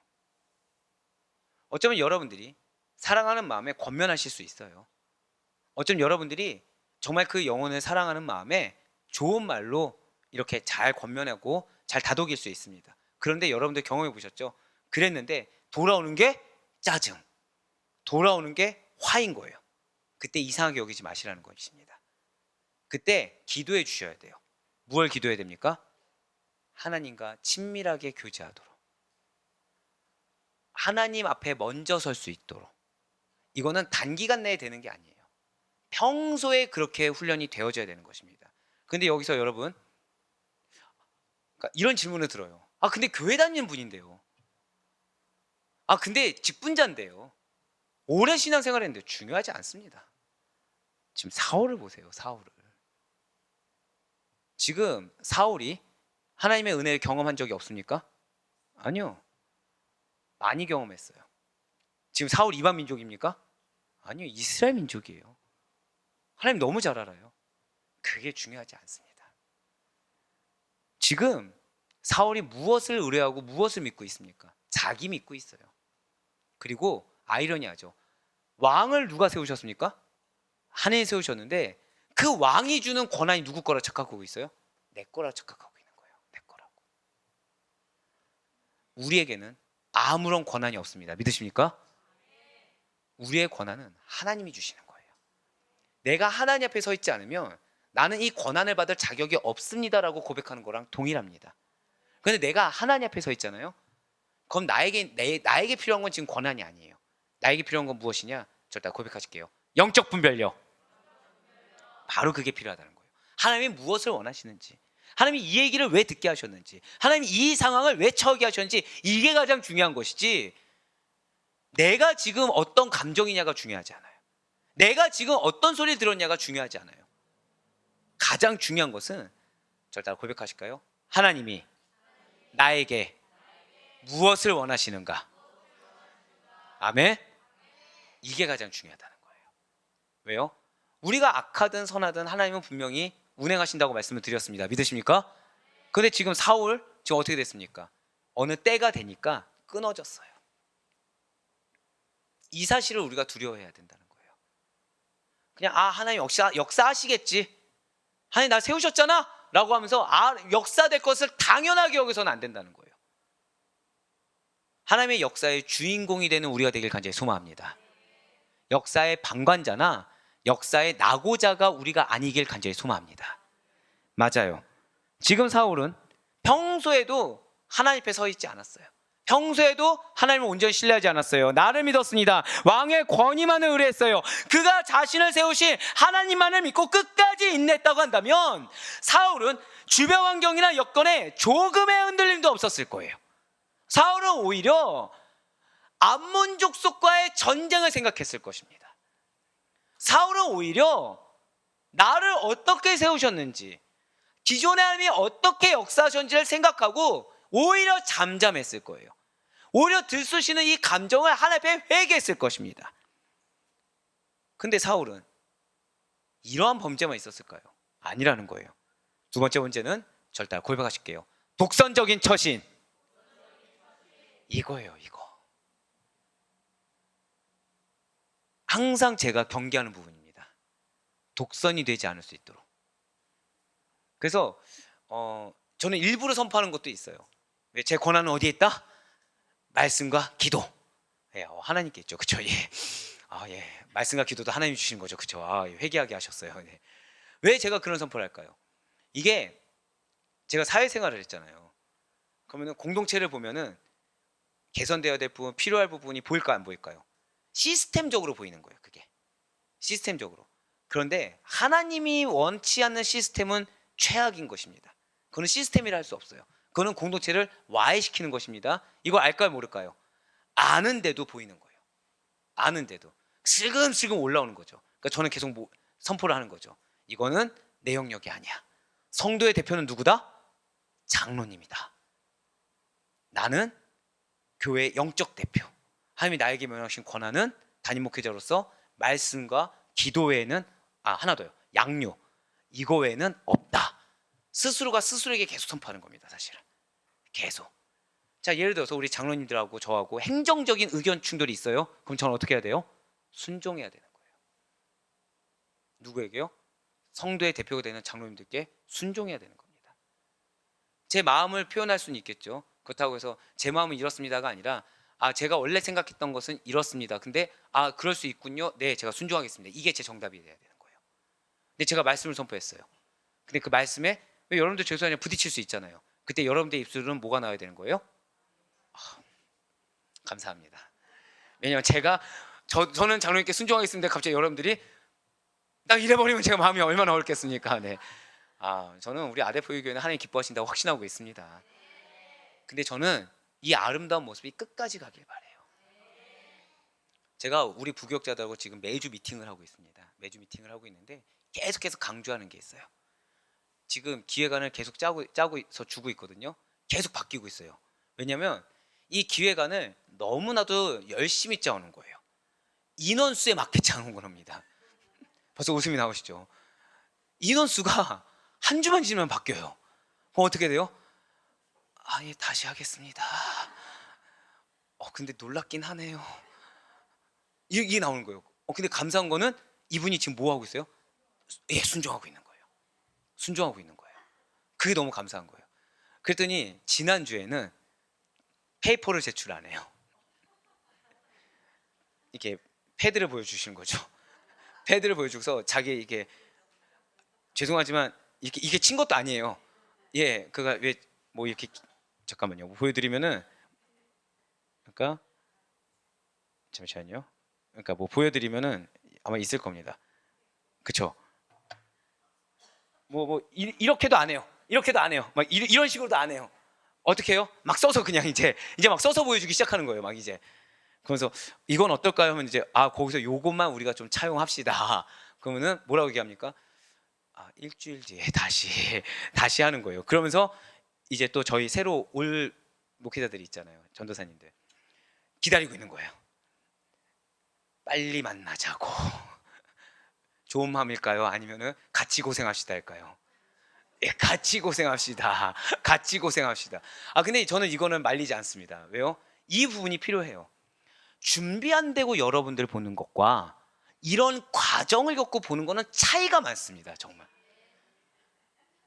어쩌면 여러분들이 사랑하는 마음에 권면하실 수 있어요. 어쩌면 여러분들이 정말 그 영혼을 사랑하는 마음에 좋은 말로 이렇게 잘 권면하고 잘 다독일 수 있습니다. 그런데 여러분들 경험해 보셨죠? 그랬는데 돌아오는 게 짜증, 돌아오는 게 화인 거예요. 그때 이상하게 여기지 마시라는 것입니다. 그때 기도해 주셔야 돼요. 무엇을 기도해야 됩니까? 하나님과 친밀하게 교제하도록, 하나님 앞에 먼저 설 수 있도록. 이거는 단기간 내에 되는 게 아니에요. 평소에 그렇게 훈련이 되어져야 되는 것입니다. 근데 여기서 여러분, 그러니까 이런 질문을 들어요. 근데 교회 다니는 분인데요. 근데 직분자인데요. 오래 신앙생활 했는데 중요하지 않습니다. 지금 사울을 보세요. 사울을. 지금 사울이 하나님의 은혜를 경험한 적이 없습니까? 아니요. 많이 경험했어요. 지금 사울 이방 민족입니까? 아니요. 이스라엘 민족이에요. 하나님 너무 잘 알아요. 그게 중요하지 않습니다. 지금 사울이 무엇을 의뢰하고 무엇을 믿고 있습니까? 자기 믿고 있어요. 그리고 아이러니하죠. 왕을 누가 세우셨습니까? 하나님이 세우셨는데 그 왕이 주는 권한이 누구 거라 착각하고 있어요? 내 거라 착각하고 있는 거예요. 내 거라고. 우리에게는 아무런 권한이 없습니다. 믿으십니까? 우리의 권한은 하나님이 주시는 거예요. 내가 하나님 앞에 서 있지 않으면 나는 이 권한을 받을 자격이 없습니다라고 고백하는 거랑 동일합니다. 그런데 내가 하나님 앞에 서 있잖아요. 그럼 나에게 필요한 건 지금 권한이 아니에요. 나에게 필요한 건 무엇이냐? 저 일단 고백하실게요. 영적 분별력. 바로 그게 필요하다는 거예요. 하나님이 무엇을 원하시는지, 하나님이 이 얘기를 왜 듣게 하셨는지, 하나님이 이 상황을 왜 처하게 하셨는지, 이게 가장 중요한 것이지 내가 지금 어떤 감정이냐가 중요하지 않아요. 내가 지금 어떤 소리를 들었냐가 중요하지 않아요. 가장 중요한 것은, 저 일단 고백하실까요? 하나님이 나에게 무엇을 원하시는가? 아멘? 이게 가장 중요하다는 거예요. 왜요? 우리가 악하든 선하든 하나님은 분명히 운행하신다고 말씀을 드렸습니다. 믿으십니까? 근데 지금 사울 지금 어떻게 됐습니까? 어느 때가 되니까 끊어졌어요. 이 사실을 우리가 두려워해야 된다는 거예요. 그냥 하나님 역사하시겠지. 하나님 나 세우셨잖아 라고 하면서 역사될 것을 당연하게 여기서는 안 된다는 거예요. 하나님의 역사의 주인공이 되는 우리가 되길 간절히 소망합니다. 역사의 방관자나 역사의 나고자가 우리가 아니길 간절히 소망합니다. 맞아요. 지금 사울은 평소에도 하나님 앞에 서 있지 않았어요. 평소에도 하나님을 온전히 신뢰하지 않았어요. 나를 믿었습니다. 왕의 권위만을 의뢰했어요. 그가 자신을 세우신 하나님만을 믿고 끝까지 인내했다고 한다면 사울은 주변 환경이나 여건에 조금의 흔들림도 없었을 거예요. 사울은 오히려 암몬 족속과의 전쟁을 생각했을 것입니다. 사울은 오히려 나를 어떻게 세우셨는지, 기존의 하나님이 어떻게 역사하셨는지를 생각하고 오히려 잠잠했을 거예요. 오히려 들쑤시는 이 감정을 하나님 앞에 회개했을 것입니다. 근데 사울은 이러한 범죄만 있었을까요? 아니라는 거예요. 두 번째 문제는 절대 고백하실게요. 독선적인 처신. 이거예요, 이거. 항상 제가 경계하는 부분입니다. 독선이 되지 않을 수 있도록. 그래서 저는 일부러 선포하는 것도 있어요. 왜? 제 권한은 어디에 있다? 말씀과 기도. 예, 하나님께 있죠. 그쵸? 예. 예. 말씀과 기도도 하나님이 주신 거죠. 그쵸? 예, 회개하게 하셨어요. 네. 왜 제가 그런 선포를 할까요? 이게 제가 사회생활을 했잖아요. 그러면 공동체를 보면은 개선되어야 될 부분, 필요할 부분이 보일까 안 보일까요? 시스템적으로 보이는 거예요. 그게 시스템적으로. 그런데 하나님이 원치 않는 시스템은 최악인 것입니다. 그거는 시스템이라 할 수 없어요. 그거는 공동체를 와해시키는 것입니다. 이걸 알까요 모를까요? 아는데도 보이는 거예요. 아는데도 슬금슬금 올라오는 거죠. 그러니까 저는 계속 선포를 하는 거죠. 이거는 내 영역이 아니야. 성도의 대표는 누구다? 장로님이다. 나는 교회의 영적 대표. 하나님이 나에게 명하신 권한은 담임 목회자로서 말씀과 기도 외에는 하나 더요. 양료. 이거 외에는 없다. 스스로가 스스로에게 계속 선포하는 겁니다. 사실은 계속. 자, 예를 들어서 우리 장로님들하고 저하고 행정적인 의견 충돌이 있어요. 그럼 저는 어떻게 해야 돼요? 순종해야 되는 거예요. 누구에게요? 성도의 대표가 되는 장로님들께 순종해야 되는 겁니다. 제 마음을 표현할 수는 있겠죠. 그렇다고 해서 제 마음은 이렇습니다가 아니라 제가 원래 생각했던 것은 이렇습니다. 근데 그럴 수 있군요. 네, 제가 순종하겠습니다. 이게 제 정답이 돼야 되는 거예요. 근데 제가 말씀을 선포했어요. 근데 그 말씀에 왜 여러분들 죄송하냐 부딪힐 수 있잖아요. 그때 여러분들 입술은 뭐가 나와야 되는 거예요? 감사합니다. 왜냐면 저는 장로님께 순종하겠습니다. 갑자기 여러분들이 딱 이래버리면 제가 마음이 얼마나 어렵겠습니까? 네. 저는 우리 아대포유교회는 하나님 기뻐하신다고 확신하고 있습니다. 근데 저는 이 아름다운 모습이 끝까지 가길 바래요. 제가 우리 부교역자들하고 지금 매주 미팅을 하고 있습니다. 매주 미팅을 하고 있는데 계속해서 강조하는 게 있어요. 지금 기획안을 계속 짜고서 주고 있거든요. 계속 바뀌고 있어요. 왜냐하면 이 기획안을 너무나도 열심히 짜오는 거예요. 인원수에 맞게 짜놓은 겁니다. 벌써 웃음이 나오시죠? 인원수가 한 주만 지나면 바뀌어요. 그럼 어떻게 돼요? 예, 다시 하겠습니다. 근데 놀랍긴 하네요. 이게 나오는 거예요. 근데 감사한 거는 이분이 지금 뭐 하고 있어요? 예, 순종하고 있는 거예요. 순종하고 있는 거예요. 그게 너무 감사한 거예요. 그랬더니 지난주에는 페이퍼를 제출 안 해요. 이렇게 패드를 보여주시는 거죠. 패드를 보여주고서 자기 이게 죄송하지만 이게 친 것도 아니에요. 예, 그가 왜 뭐 이렇게 잠깐만요. 보여드리면은 그러니까 잠시만요. 그러니까 뭐 보여드리면은 아마 있을 겁니다. 그쵸? 이렇게도 안 해요. 이렇게도 안 해요. 막 이런 식으로도 안 해요. 어떻게 해요? 막 써서 그냥 이제 막 써서 보여주기 시작하는 거예요. 막 이제 그러면서 이건 어떨까요? 하면 이제 거기서 요것만 우리가 좀 차용합시다. 그러면은 뭐라고 얘기합니까? 일주일 뒤에 다시 하는 거예요. 그러면서 이제 또 저희 새로 올 목회자들이 있잖아요. 전도사님들 기다리고 있는 거예요. 빨리 만나자고. 좋은 마음일까요? 아니면은 같이 고생합시다 할까요? 예, 같이 고생합시다. 같이 고생합시다. 근데 저는 이거는 말리지 않습니다. 왜요? 이 부분이 필요해요. 준비 안 되고 여러분들 보는 것과 이런 과정을 겪고 보는 거는 차이가 많습니다. 정말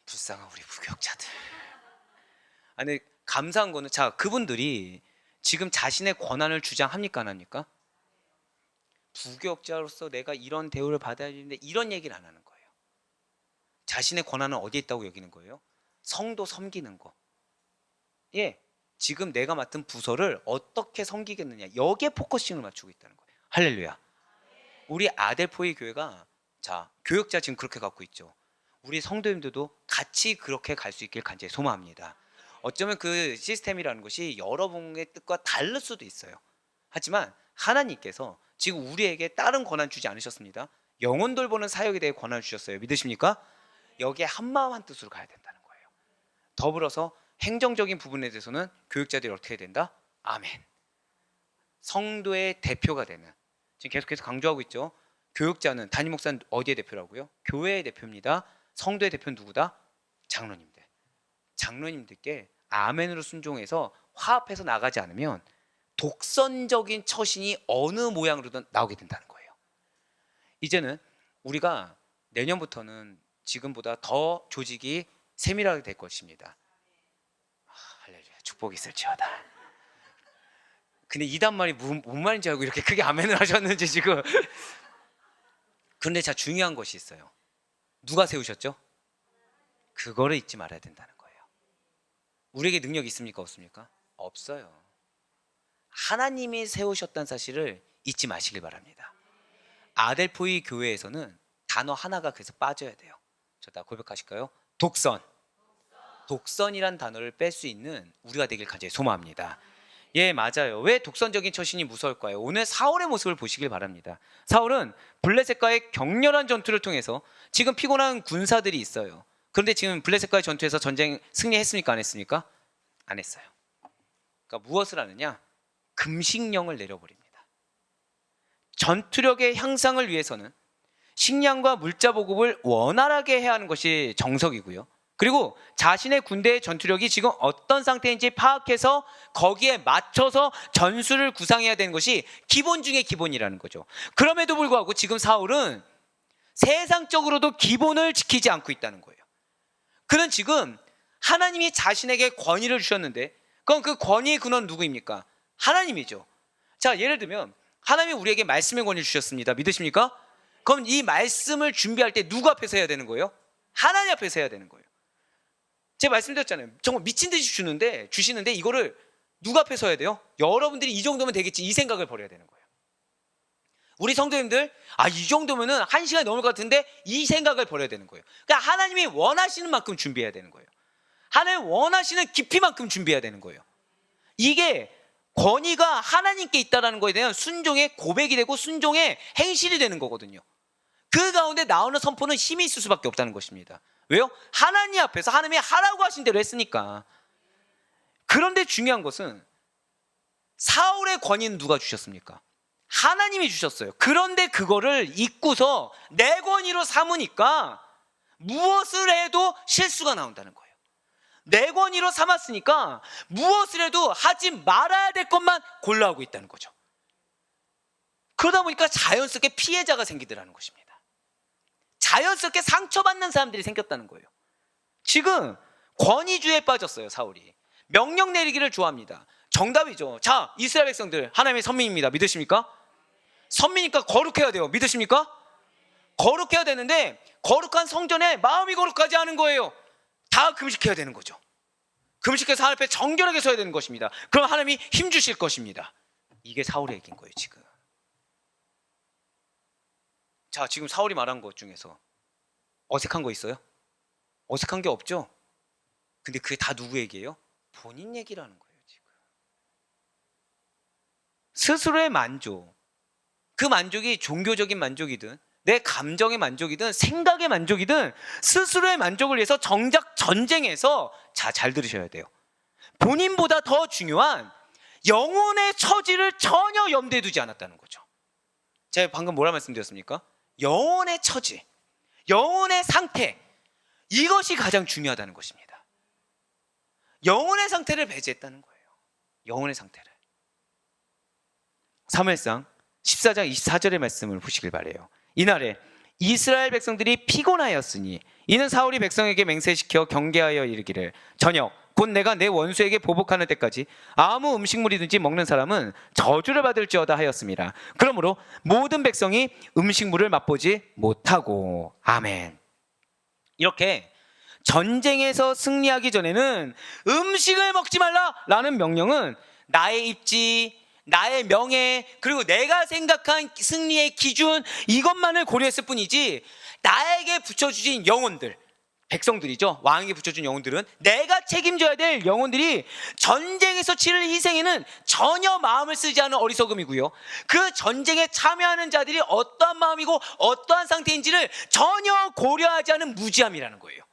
불쌍한 우리 부교육자들. 근데 감사한 거는 그분들이 지금 자신의 권한을 주장합니까 안 합니까? 부교육자로서 내가 이런 대우를 받아야 되는데 이런 얘기를 안 하는 거예요. 자신의 권한은 어디에 있다고 여기는 거예요? 성도 섬기는 거. 예, 지금 내가 맡은 부서를 어떻게 섬기겠느냐, 여기에 포커싱을 맞추고 있다는 거예요. 할렐루야. 우리 아델포이 교회가 교역자 지금 그렇게 갖고 있죠. 우리 성도님들도 같이 그렇게 갈 수 있길 간절히 소망합니다. 어쩌면 그 시스템이라는 것이 여러분의 뜻과 다를 수도 있어요. 하지만 하나님께서 지금 우리에게 다른 권한 주지 않으셨습니다. 영혼 돌보는 사역에 대해 권한을 주셨어요. 믿으십니까? 여기에 한마음 한뜻으로 가야 된다는 거예요. 더불어서 행정적인 부분에 대해서는 교육자들이 어떻게 해야 된다? 아멘. 성도의 대표가 되는, 지금 계속해서 강조하고 있죠. 교육자는, 담임 목사는 어디의 대표라고요? 교회의 대표입니다. 성도의 대표는 누구다? 장로님들. 장로님들께 아멘으로 순종해서 화합해서 나가지 않으면 독선적인 처신이 어느 모양으로든 나오게 된다는 거예요. 이제는 우리가 내년부터는 지금보다 더 조직이 세밀하게 될 것입니다. 할렐루야, 축복이 있을지어다. 근데 이 단말이 뭔 말인지 알고 이렇게 크게 아멘을 하셨는지 지금. 그런데 중요한 것이 있어요. 누가 세우셨죠? 그거를 잊지 말아야 된다는 거예요. 우리에게 능력이 있습니까? 없습니까? 없어요. 하나님이 세우셨다는 사실을 잊지 마시길 바랍니다. 아델포이 교회에서는 단어 하나가 그래서 빠져야 돼요. 다 고백하실까요? 독선이란 단어를 뺄 수 있는 우리가 되길 간절히 소망합니다. 예, 맞아요. 왜 독선적인 처신이 무서울까요? 오늘 사울의 모습을 보시길 바랍니다. 사울은 블레셋과의 격렬한 전투를 통해서 지금 피곤한 군사들이 있어요. 그런데 지금 블레셋과의 전투에서 전쟁 승리했습니까? 안 했습니까? 안 했어요. 그러니까 무엇을 하느냐? 금식령을 내려버립니다. 전투력의 향상을 위해서는 식량과 물자 보급을 원활하게 해야 하는 것이 정석이고요. 그리고 자신의 군대의 전투력이 지금 어떤 상태인지 파악해서 거기에 맞춰서 전술을 구상해야 되는 것이 기본 중의 기본이라는 거죠. 그럼에도 불구하고 지금 사울은 세상적으로도 기본을 지키지 않고 있다는 거예요. 그는 지금 하나님이 자신에게 권위를 주셨는데, 그럼 그 권위의 근원 누구입니까? 하나님이죠. 예를 들면 하나님이 우리에게 말씀의 권위를 주셨습니다. 믿으십니까? 그럼 이 말씀을 준비할 때 누구 앞에서 해야 되는 거예요? 하나님 앞에서 해야 되는 거예요. 제가 말씀드렸잖아요. 정말 미친 듯이 주시는데 이거를 누구 앞에서 해야 돼요? 여러분들이 이 정도면 되겠지, 이 생각을 버려야 되는 거예요. 우리 성도님들, 이 정도면은 1시간이 넘을 것 같은데, 이 생각을 버려야 되는 거예요. 그러니까 하나님이 원하시는 만큼 준비해야 되는 거예요. 하나님 원하시는 깊이만큼 준비해야 되는 거예요. 이게 권위가 하나님께 있다는 거에 대한 순종의 고백이 되고 순종의 행실이 되는 거거든요. 그 가운데 나오는 선포는 힘이 있을 수밖에 없다는 것입니다. 왜요? 하나님 앞에서 하나님이 하라고 하신 대로 했으니까. 그런데 중요한 것은 사울의 권위는 누가 주셨습니까? 하나님이 주셨어요. 그런데 그거를 잊고서 내 권위로 삼으니까 무엇을 해도 실수가 나온다는 거예요. 내 권위로 삼았으니까 무엇을 해도 하지 말아야 될 것만 골라하고 있다는 거죠. 그러다 보니까 자연스럽게 피해자가 생기더라는 것입니다. 자연스럽게 상처받는 사람들이 생겼다는 거예요. 지금 권위주의에 빠졌어요. 사울이 명령 내리기를 좋아합니다. 정답이죠. 자, 이스라엘 백성들 하나님의 선민입니다. 믿으십니까? 선민이니까 거룩해야 돼요. 믿으십니까? 거룩해야 되는데 거룩한 성전에 마음이 거룩하지 않은 거예요. 다 금식해야 되는 거죠. 금식해서 하나님 앞에 정결하게 서야 되는 것입니다. 그럼 하나님이 힘 주실 것입니다. 이게 사울의 얘기인 거예요. 지금. 자, 지금 사울이 말한 것 중에서 어색한 거 있어요? 어색한 게 없죠? 근데 그게 다 누구 얘기예요? 본인 얘기라는 거예요. 지금 스스로의 만족, 그 만족이 종교적인 만족이든 내 감정의 만족이든 생각의 만족이든 스스로의 만족을 위해서 정작 전쟁에서, 자, 잘 들으셔야 돼요. 본인보다 더 중요한 영혼의 처지를 전혀 염두에 두지 않았다는 거죠. 제가 방금 뭐라 말씀드렸습니까? 영혼의 처지, 영혼의 상태, 이것이 가장 중요하다는 것입니다. 영혼의 상태를 배제했다는 거예요. 영혼의 상태를. 사무엘상 14장 24절의 말씀을 보시길 바라요. 이날에 이스라엘 백성들이 피곤하였으니 이는 사울이 백성에게 맹세시켜 경계하여 이르기를 저녁 곧 내가 내 원수에게 보복하는 때까지 아무 음식물이든지 먹는 사람은 저주를 받을지어다 하였습니다. 그러므로 모든 백성이 음식물을 맛보지 못하고. 아멘. 이렇게 전쟁에서 승리하기 전에는 음식을 먹지 말라라는 명령은 나의 입지, 나의 명예, 그리고 내가 생각한 승리의 기준, 이것만을 고려했을 뿐이지 나에게 붙여주신 영혼들, 백성들이죠. 왕에게 붙여준 영혼들은 내가 책임져야 될 영혼들이 전쟁에서 치를 희생에는 전혀 마음을 쓰지 않은 어리석음이고요. 그 전쟁에 참여하는 자들이 어떠한 마음이고 어떠한 상태인지를 전혀 고려하지 않은 무지함이라는 거예요.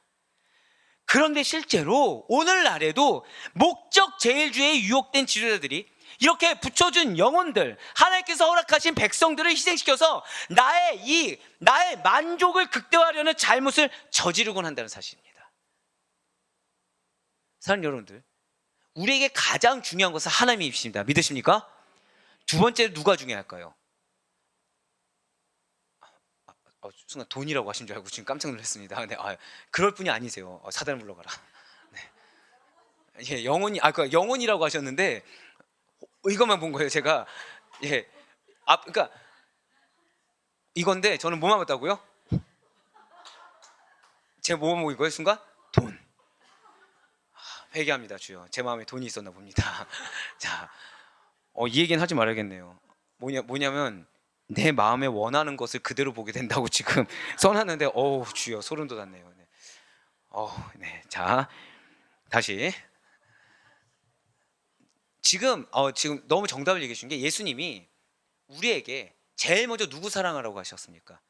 그런데 실제로 오늘날에도 목적 제일주의에 유혹된 지도자들이 이렇게 붙여준 영혼들, 하나님께서 허락하신 백성들을 희생시켜서 나의 만족을 극대화하려는 잘못을 저지르곤 한다는 사실입니다. 사랑하는 여러분들, 우리에게 가장 중요한 것은 하나님이십니다. 믿으십니까? 두 번째로 누가 중요할까요? 순간 돈이라고 하신 줄 알고 지금 깜짝 놀랐습니다. 네, 그럴 분이 아니세요. 사단을 불러가라. 네. 예, 영혼이라고 하셨는데 이것만 본 거예요, 제가. 예. 그러니까 이건데 저는 뭐만 봤다고요? 제가 뭐만 보인 거예요, 순간? 돈. 회개합니다, 주여. 제 마음에 돈이 있었나 봅니다. 자, 이 얘기는 하지 말아야겠네요. 뭐냐면 내 마음에 원하는 것을 그대로 보게 된다고 지금 써놨는데, 주여, 소름 돋았네요. 네. 네. 자, 다시. 지금 너무 정답을 얘기해 주신 게, 예수님이 우리에게 제일 먼저 누구 사랑하라고 하셨습니까?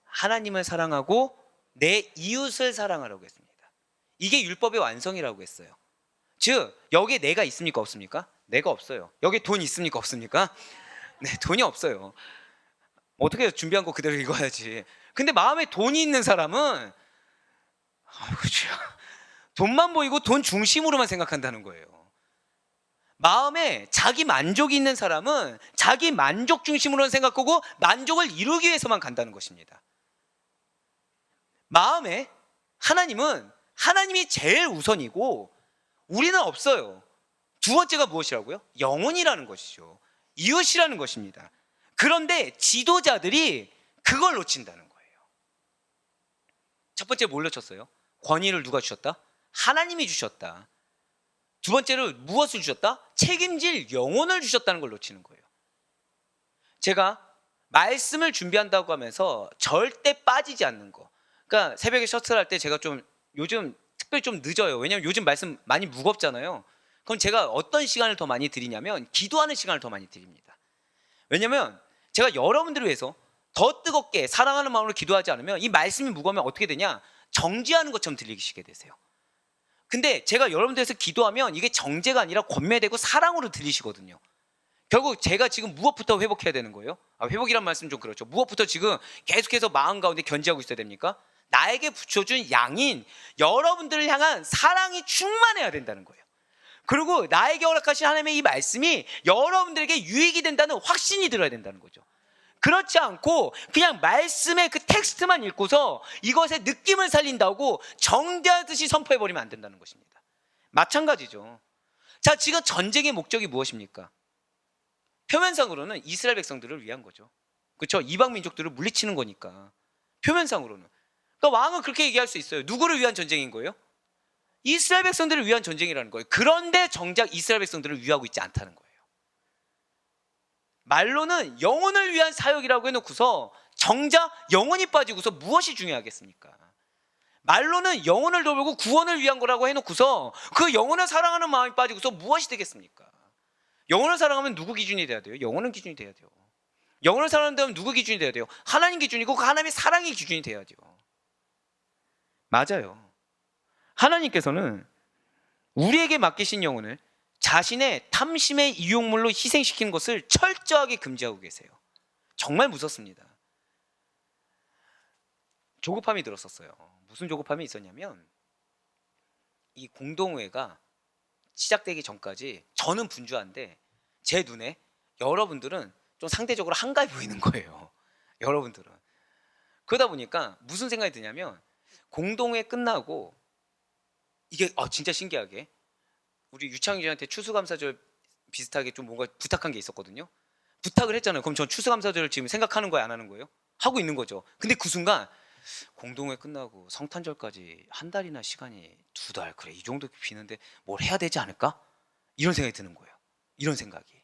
하나님을 사랑하고 내 이웃을 사랑하라고 했습니다. 이게 율법의 완성이라고 했어요. 즉 여기에 내가 있습니까? 없습니까? 내가 없어요. 여기에 돈 있습니까? 없습니까? 네, 돈이 없어요. 어떻게 해요? 준비한 거 그대로 읽어야지. 근데 마음에 돈이 있는 사람은 돈만 보이고 돈 중심으로만 생각한다는 거예요. 마음에 자기 만족이 있는 사람은 자기 만족 중심으로만 생각하고 만족을 이루기 위해서만 간다는 것입니다. 마음에 하나님이 제일 우선이고 우리는 없어요. 두 번째가 무엇이라고요? 영혼이라는 것이죠. 이웃이라는 것입니다. 그런데 지도자들이 그걸 놓친다는 거예요. 첫 번째 뭘 놓쳤어요? 권위를 누가 주셨다? 하나님이 주셨다. 두 번째로 무엇을 주셨다? 책임질 영혼을 주셨다는 걸 놓치는 거예요. 제가 말씀을 준비한다고 하면서 절대 빠지지 않는 거. 그러니까 새벽에 셔틀할 때 제가 좀 요즘 특별히 좀 늦어요. 왜냐하면 요즘 말씀 많이 무겁잖아요. 그럼 제가 어떤 시간을 더 많이 드리냐면 기도하는 시간을 더 많이 드립니다. 왜냐하면 제가 여러분들을 위해서 더 뜨겁게 사랑하는 마음으로 기도하지 않으면 이 말씀이 무거우면 어떻게 되냐? 정죄하는 것처럼 들리시게 되세요. 근데 제가 여러분들에서 기도하면 이게 정죄가 아니라 권매되고 사랑으로 들리시거든요. 결국 제가 지금 무엇부터 회복해야 되는 거예요? 회복이란 말씀 좀 그렇죠. 무엇부터 지금 계속해서 마음 가운데 견지하고 있어야 됩니까? 나에게 붙여준 양인 여러분들을 향한 사랑이 충만해야 된다는 거예요. 그리고 나에게 허락하신 하나님의 이 말씀이 여러분들에게 유익이 된다는 확신이 들어야 된다는 거죠. 그렇지 않고 그냥 말씀의 그 텍스트만 읽고서 이것의 느낌을 살린다고 정죄하듯이 선포해버리면 안 된다는 것입니다. 마찬가지죠. 자, 지금 전쟁의 목적이 무엇입니까? 표면상으로는 이스라엘 백성들을 위한 거죠. 그렇죠? 이방 민족들을 물리치는 거니까. 표면상으로는. 그러니까 왕은 그렇게 얘기할 수 있어요. 누구를 위한 전쟁인 거예요? 이스라엘 백성들을 위한 전쟁이라는 거예요. 그런데 정작 이스라엘 백성들을 위하고 있지 않다는 거예요. 말로는 영혼을 위한 사역이라고 해놓고서 정작 영혼이 빠지고서 무엇이 중요하겠습니까? 말로는 영혼을 돌보고 구원을 위한 거라고 해놓고서 그 영혼을 사랑하는 마음이 빠지고서 무엇이 되겠습니까? 영혼을 사랑하면 누구 기준이 돼야 돼요? 영혼은 기준이 돼야 돼요. 영혼을 사랑한다면 누구 기준이 돼야 돼요? 하나님 기준이고 그 하나님의 사랑이 기준이 돼야죠. 맞아요. 하나님께서는 우리에게 맡기신 영혼을 자신의 탐심의 이용물로 희생시키는 것을 철저하게 금지하고 계세요. 정말 무섭습니다. 조급함이 들었었어요. 무슨 조급함이 있었냐면 이 공동회가 시작되기 전까지 저는 분주한데 제 눈에 여러분들은 좀 상대적으로 한가해 보이는 거예요. 여러분들은. 그러다 보니까 무슨 생각이 드냐면 공동회 끝나고 이게 진짜 신기하게 우리 유창규한테 추수감사절 비슷하게 좀 뭔가 부탁한 게 있었거든요. 부탁을 했잖아요. 그럼 전 추수감사절을 지금 생각하는 거예요? 안 하는 거예요? 하고 있는 거죠. 근데 그 순간 공동회 끝나고 성탄절까지 한 달이나 시간이 2달, 그래 이 정도 비는데 뭘 해야 되지 않을까? 이런 생각이 드는 거예요. 이런 생각이.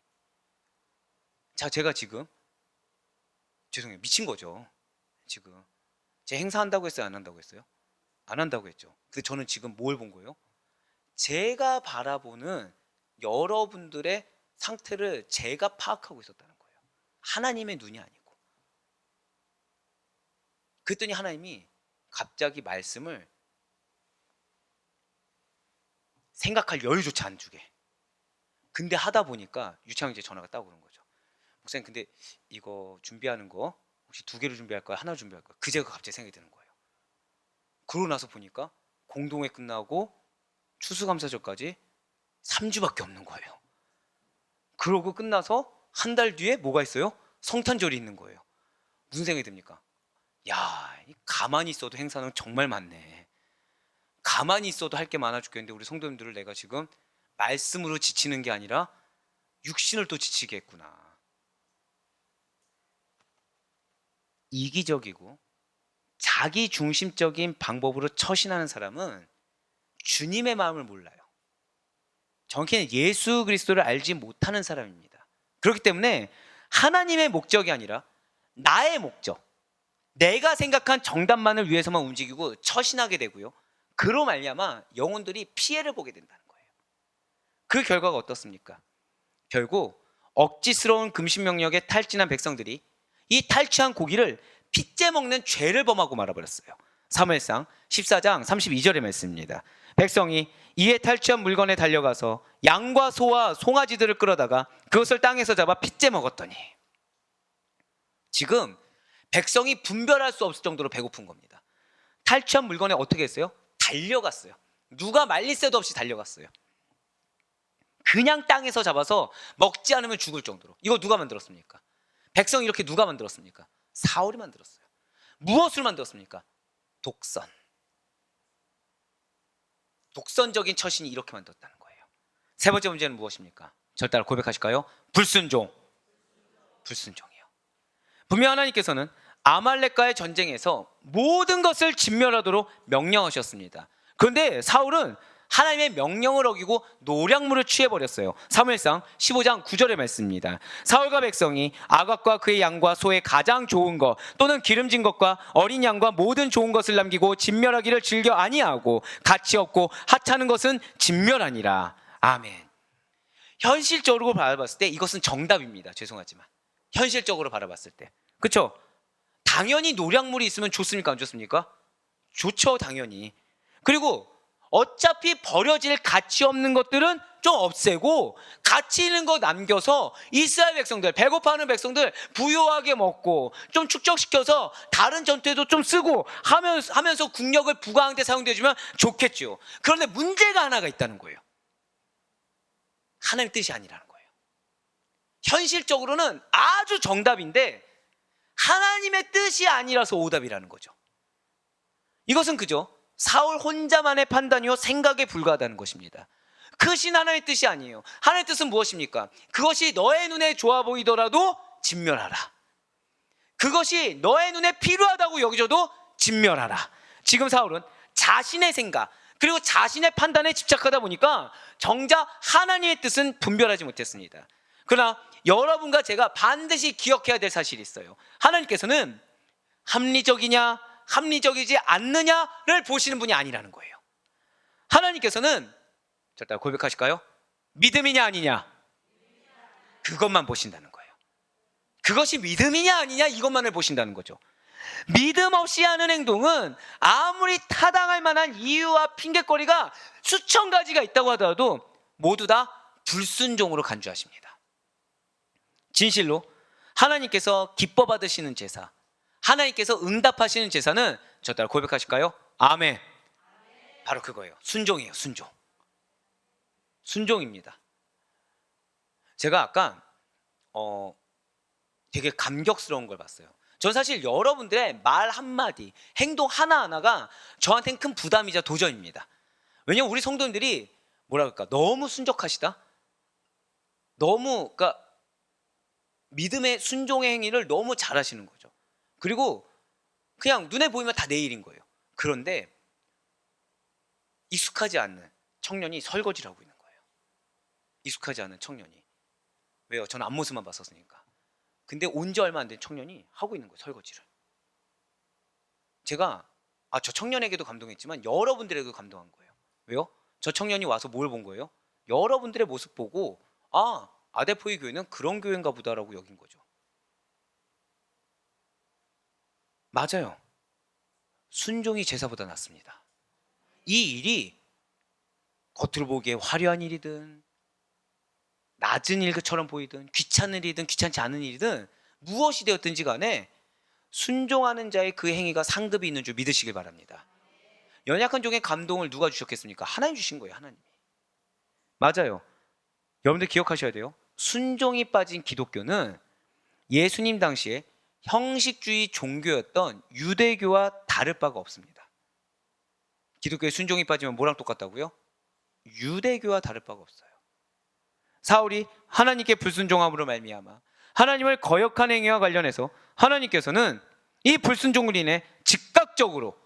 자, 제가 지금 죄송해요. 미친 거죠. 지금 제 행사한다고 했어요? 안 한다고 했어요? 안 한다고 했죠. 근데 저는 지금 뭘 본 거예요? 제가 바라보는 여러분들의 상태를 제가 파악하고 있었다는 거예요. 하나님의 눈이 아니고. 그랬더니 하나님이 갑자기 말씀을 생각할 여유조차 안 주게. 근데 하다 보니까 유창재 전화가 딱 오는 거죠. 목사님, 근데 이거 준비하는 거 혹시 2개로 준비할 거야? 하나로 준비할 거야? 그제가 갑자기 생각이 드는 거예요. 그러고 나서 보니까 공동회 끝나고 추수감사절까지 3주밖에 없는 거예요. 그러고 끝나서 한 달 뒤에 뭐가 있어요? 성탄절이 있는 거예요. 무슨 생각이 듭니까? 야, 가만히 있어도 행사는 정말 많네. 가만히 있어도 할 게 많아 죽겠는데 우리 성도님들을 내가 지금 말씀으로 지치는 게 아니라 육신을 또 지치게 했구나. 이기적이고 자기 중심적인 방법으로 처신하는 사람은 주님의 마음을 몰라요. 정확히는 예수 그리스도를 알지 못하는 사람입니다. 그렇기 때문에 하나님의 목적이 아니라 나의 목적, 내가 생각한 정답만을 위해서만 움직이고 처신하게 되고요. 그로 말미암아 영혼들이 피해를 보게 된다는 거예요. 그 결과가 어떻습니까? 결국 억지스러운 금신명령에 탈진한 백성들이 이 탈취한 고기를 핏째 먹는 죄를 범하고 말아버렸어요. 사무엘상 14장 32절의 말씀입니다. 백성이 이에 탈취한 물건에 달려가서 양과 소와 송아지들을 끌어다가 그것을 땅에서 잡아 핏째 먹었더니, 지금 백성이 분별할 수 없을 정도로 배고픈 겁니다. 탈취한 물건에 어떻게 했어요? 달려갔어요. 누가 말릴 새도 없이 달려갔어요. 그냥 땅에서 잡아서 먹지 않으면 죽을 정도로. 이거 누가 만들었습니까? 백성이 이렇게 누가 만들었습니까? 사울이 만들었어요. 무엇을 만들었습니까? 독선. 독선적인 처신이 이렇게 만들었다는 거예요. 세 번째 문제는 무엇입니까? 저를 따라 고백하실까요? 불순종. 불순종이요. 분명 하나님께서는 아말렉과의 전쟁에서 모든 것을 진멸하도록 명령하셨습니다. 그런데 사울은 하나님의 명령을 어기고 노략물을 취해버렸어요. 사무엘상 15장 9절의 말씀입니다. 사울과 백성이 아각과 그의 양과 소의 가장 좋은 것 또는 기름진 것과 어린 양과 모든 좋은 것을 남기고 진멸하기를 즐겨 아니하고 가치 없고 하찮은 것은 진멸하니라. 아멘. 현실적으로 바라봤을 때 이것은 정답입니다. 죄송하지만 현실적으로 바라봤을 때, 그렇죠? 당연히 노략물이 있으면 좋습니까? 안 좋습니까? 좋죠, 당연히. 그리고 어차피 버려질 가치 없는 것들은 좀 없애고 가치 있는 거 남겨서 이스라엘 백성들, 배고파하는 백성들 부유하게 먹고 좀 축적시켜서 다른 전투에도 좀 쓰고 하면서 국력을 부강하는 데 사용되어주면 좋겠죠. 그런데 문제가 하나가 있다는 거예요. 하나님의 뜻이 아니라는 거예요. 현실적으로는 아주 정답인데 하나님의 뜻이 아니라서 오답이라는 거죠. 이것은 그저 사울 혼자만의 판단이요 생각에 불과하다는 것입니다. 크신 하나님의 뜻이 아니에요. 하나님의 뜻은 무엇입니까? 그것이 너의 눈에 좋아 보이더라도 진멸하라. 그것이 너의 눈에 필요하다고 여겨져도 진멸하라. 지금 사울은 자신의 생각 그리고 자신의 판단에 집착하다 보니까 정작 하나님의 뜻은 분별하지 못했습니다. 그러나 여러분과 제가 반드시 기억해야 될 사실이 있어요. 하나님께서는 합리적이냐 합리적이지 않느냐를 보시는 분이 아니라는 거예요. 하나님께서는 자, 고백하실까요? 믿음이냐 아니냐 그것만 보신다는 거예요. 그것이 믿음이냐 아니냐 이것만을 보신다는 거죠. 믿음 없이 하는 행동은 아무리 타당할 만한 이유와 핑계거리가 수천 가지가 있다고 하더라도 모두 다 불순종으로 간주하십니다. 진실로 하나님께서 기뻐 받으시는 제사, 하나님께서 응답하시는 제사는 저 따라 고백하실까요? 아멘. 바로 그거예요. 순종이에요. 순종. 순종입니다. 제가 아까 되게 감격스러운 걸 봤어요. 전 사실 여러분들의 말 한마디, 행동 하나하나가 저한테는 큰 부담이자 도전입니다. 왜냐하면 우리 성도님들이 뭐라 그럴까 너무 순적하시다. 너무 그러니까 믿음의 순종의 행위를 너무 잘하시는 거죠. 그리고 그냥 눈에 보이면 다 내 일인 거예요. 그런데 익숙하지 않는 청년이 설거지를 하고 있는 거예요. 익숙하지 않은 청년이. 왜요? 저는 앞모습만 봤었으니까. 근데 온 지 얼마 안 된 청년이 하고 있는 거예요. 설거지를. 제가 저 청년에게도 감동했지만 여러분들에게도 감동한 거예요. 왜요? 저 청년이 와서 뭘 본 거예요? 여러분들의 모습 보고 아데포이 교회는 그런 교회인가 보다라고 여긴 거죠. 맞아요. 순종이 제사보다 낫습니다. 이 일이 겉으로 보기에 화려한 일이든 낮은 일처럼 보이든 귀찮은 일이든 귀찮지 않은 일이든 무엇이 되었든지 간에 순종하는 자의 그 행위가 상급이 있는 줄 믿으시길 바랍니다. 연약한 종의 감동을 누가 주셨겠습니까? 하나님 주신 거예요. 하나님이. 맞아요. 여러분들 기억하셔야 돼요. 순종이 빠진 기독교는 예수님 당시에 형식주의 종교였던 유대교와 다를 바가 없습니다. 기독교에 순종이 빠지면 뭐랑 똑같다고요? 유대교와 다를 바가 없어요. 사울이 하나님께 불순종함으로 말미암아 하나님을 거역한 행위와 관련해서 하나님께서는 이 불순종으로 인해 즉각적으로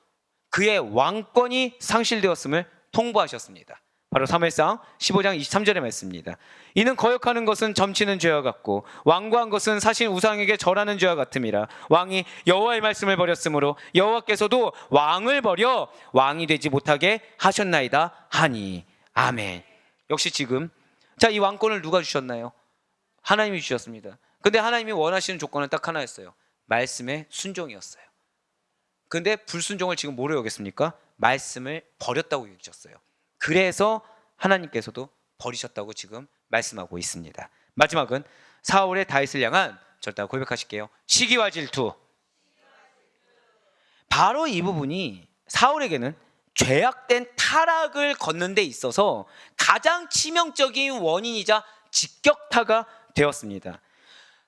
그의 왕권이 상실되었음을 통보하셨습니다. 바로 사무엘상 15장 23절의 말씀입니다. 이는 거역하는 것은 점치는 죄와 같고 완고한 것은 사신 우상에게 절하는 죄와 같음이라. 왕이 여호와의 말씀을 버렸으므로 여호와께서도 왕을 버려 왕이 되지 못하게 하셨나이다 하니. 아멘. 역시 지금 이 왕권을 누가 주셨나요? 하나님이 주셨습니다. 근데 하나님이 원하시는 조건은 딱 하나였어요. 말씀의 순종이었어요. 근데 불순종을 지금 뭐로 여겼습니까? 말씀을 버렸다고 여기셨어요. 그래서 하나님께서도 버리셨다고 지금 말씀하고 있습니다. 마지막은 사울의 다윗을 향한 절대 고백하실게요. 시기와 질투. 바로 이 부분이 사울에게는 죄악된 타락을 걷는 데 있어서 가장 치명적인 원인이자 직격타가 되었습니다.